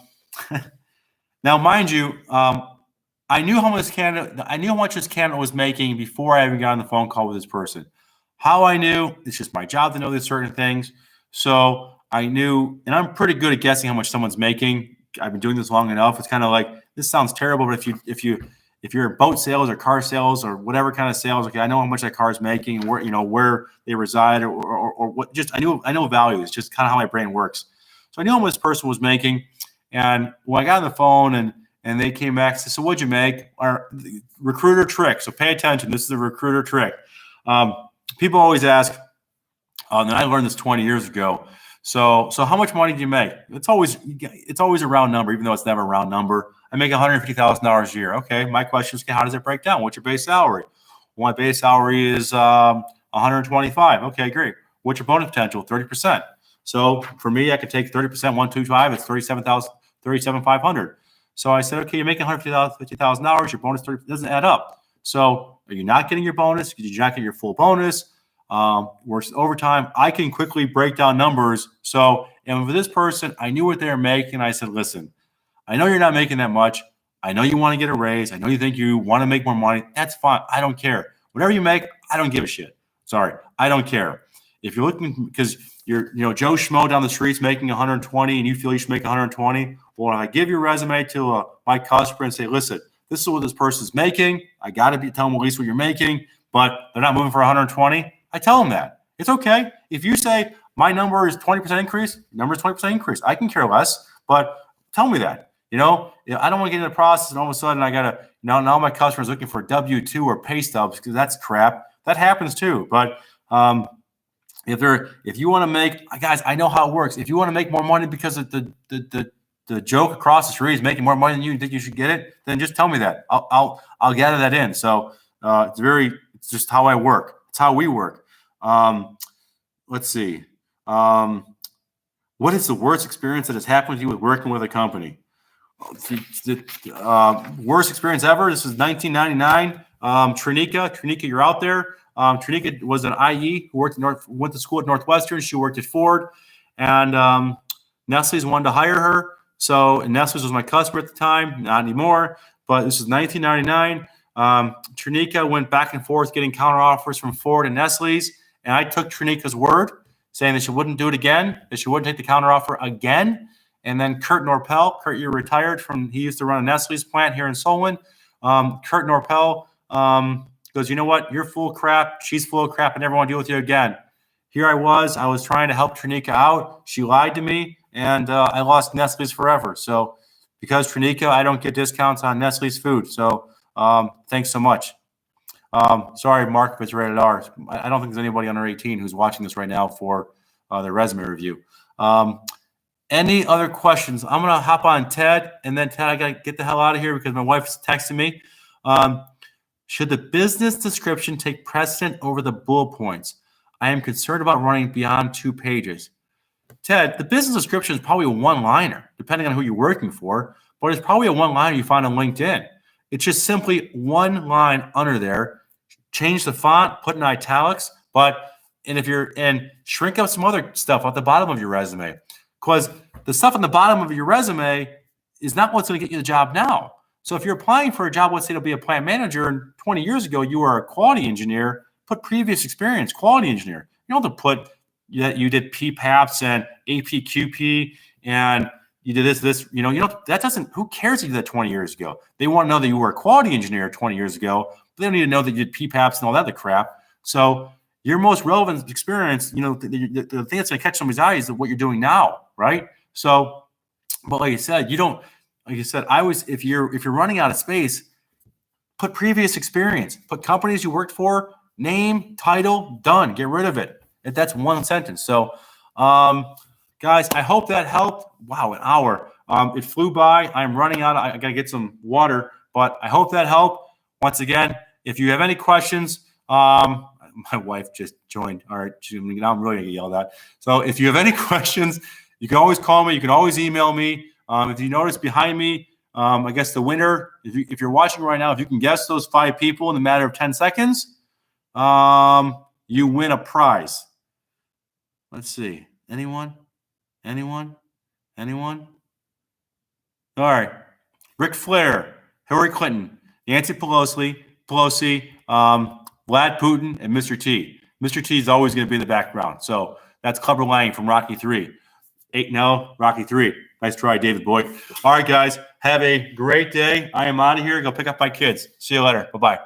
S1: mind you, I knew how much this candidate was making before I even got on the phone call with this person. How I knew, it's just my job to know these certain things. So I knew, and I'm pretty good at guessing how much someone's making. I've been doing this long enough. It's kind of like, this sounds terrible, but if you're in boat sales or car sales or whatever kind of sales, okay, I know how much that car is making and where they reside or what. Just I know values. Just kind of how my brain works. So I knew how much this person was making, and when I got on the phone and they came back and said, "So what'd you make?" Our recruiter trick. So pay attention. This is a recruiter trick. People always ask, and I learned this 20 years ago. So how much money do you make? It's always a round number, even though it's never a round number. I make $150,000 a year. Okay, my question is, how does it break down? What's your base salary? Well, my base salary is 125. Okay, great. What's your bonus potential? 30%. So for me, I could take 30%, 125. It's 37,500. So I said, okay, you're making $150,000. Your bonus 30 doesn't add up. So are you not getting your bonus? Did you not get your full bonus? Works overtime. I can quickly break down numbers. So, and for this person, I knew what they were making. I said, listen, I know you're not making that much. I know you want to get a raise. I know you think you want to make more money. That's fine. I don't care. Whatever you make, I don't give a shit. Sorry. I don't care. If you're looking, because you're, Joe Schmo down the street's making 120 and you feel you should make 120. Well, I give your resume to my customer and say, listen, this is what this person's making. I got to tell them at least what you're making, but they're not moving for 120. I tell them that. It's okay. If you say my number is 20% increase, your number is 20% increase. I can care less, but tell me that. I don't want to get in the process and all of a sudden I got to, now my customer's looking for W-2 or pay stubs because that's crap. That happens too. But if you want to make, guys, I know how it works. If you want to make more money because of the joke across the street is making more money than you and think you should get it, then just tell me that. I'll gather that in. So it's just how I work. It's how we work. Let's see. What is the worst experience that has happened to you with working with a company? Worst experience ever. This is 1999. Trinika, you're out there. Trinika was an IE who went to school at Northwestern. She worked at Ford, and Nestle's wanted to hire her. So Nestle's was my customer at the time, not anymore. But this is 1999. Trinika went back and forth getting counteroffers from Ford and Nestle's, and I took Trinika's word, saying that she wouldn't do it again, that she wouldn't take the counteroffer again. And then Kurt Norpel, you're retired he used to run a Nestle's plant here in Solon. Kurt Norpel goes, you know what? You're full of crap. She's full of crap. I never want to deal with you again. Here I was trying to help Trinika out. She lied to me, and I lost Nestle's forever. So because Trinika, I don't get discounts on Nestle's food. So thanks so much. Sorry, Mark, if it's rated R. I don't think there's anybody under 18 who's watching this right now for their resume review. Any other questions? I'm going to hop on Ted, and then Ted, I got to get the hell out of here because my wife's texting me. Should the business description take precedent over the bullet points? I am concerned about running beyond 2 pages. Ted, the business description is probably a one-liner, depending on who you're working for, but it's probably a one-liner you find on LinkedIn. It's just simply one line under there. Change the font, put in italics, and shrink up some other stuff at the bottom of your resume. Because the stuff on the bottom of your resume is not what's going to get you the job now. So if you're applying for a job, let's say to be a plant manager, and 20 years ago you were a quality engineer, put previous experience, quality engineer. You don't have to put that you did PPAPs and APQP and you did this, that doesn't, who cares if you did that 20 years ago? They want to know that you were a quality engineer 20 years ago, but they don't need to know that you did PPAPs and all that other crap. So your most relevant experience, the thing that's going to catch somebody's eye is what you're doing now, right? So, but like you said, if you're running out of space, put previous experience, put companies you worked for, name, title, done, get rid of it. That's one sentence. So, guys, I hope that helped. Wow, an hour. It flew by. I'm running out. I got to get some water, but I hope that helped. Once again, if you have any questions, my wife just joined. All right, now I'm really going to get yelled at. So if you have any questions, you can always call me. You can always email me. If you notice behind me, I guess the winner, if you're watching right now, if you can guess those 5 people in a matter of 10 seconds, you win a prize. Let's see. Anyone? All right. Ric Flair, Hillary Clinton, Nancy Pelosi, Vlad Putin, and Mr. T. Mr. T is always going to be in the background. So That's Clubber Lang from Rocky 3. 8-0, Rocky 3. Nice try, David Boyd. All right, guys. Have a great day. I am out of here. Go pick up my kids. See you later. Bye-bye.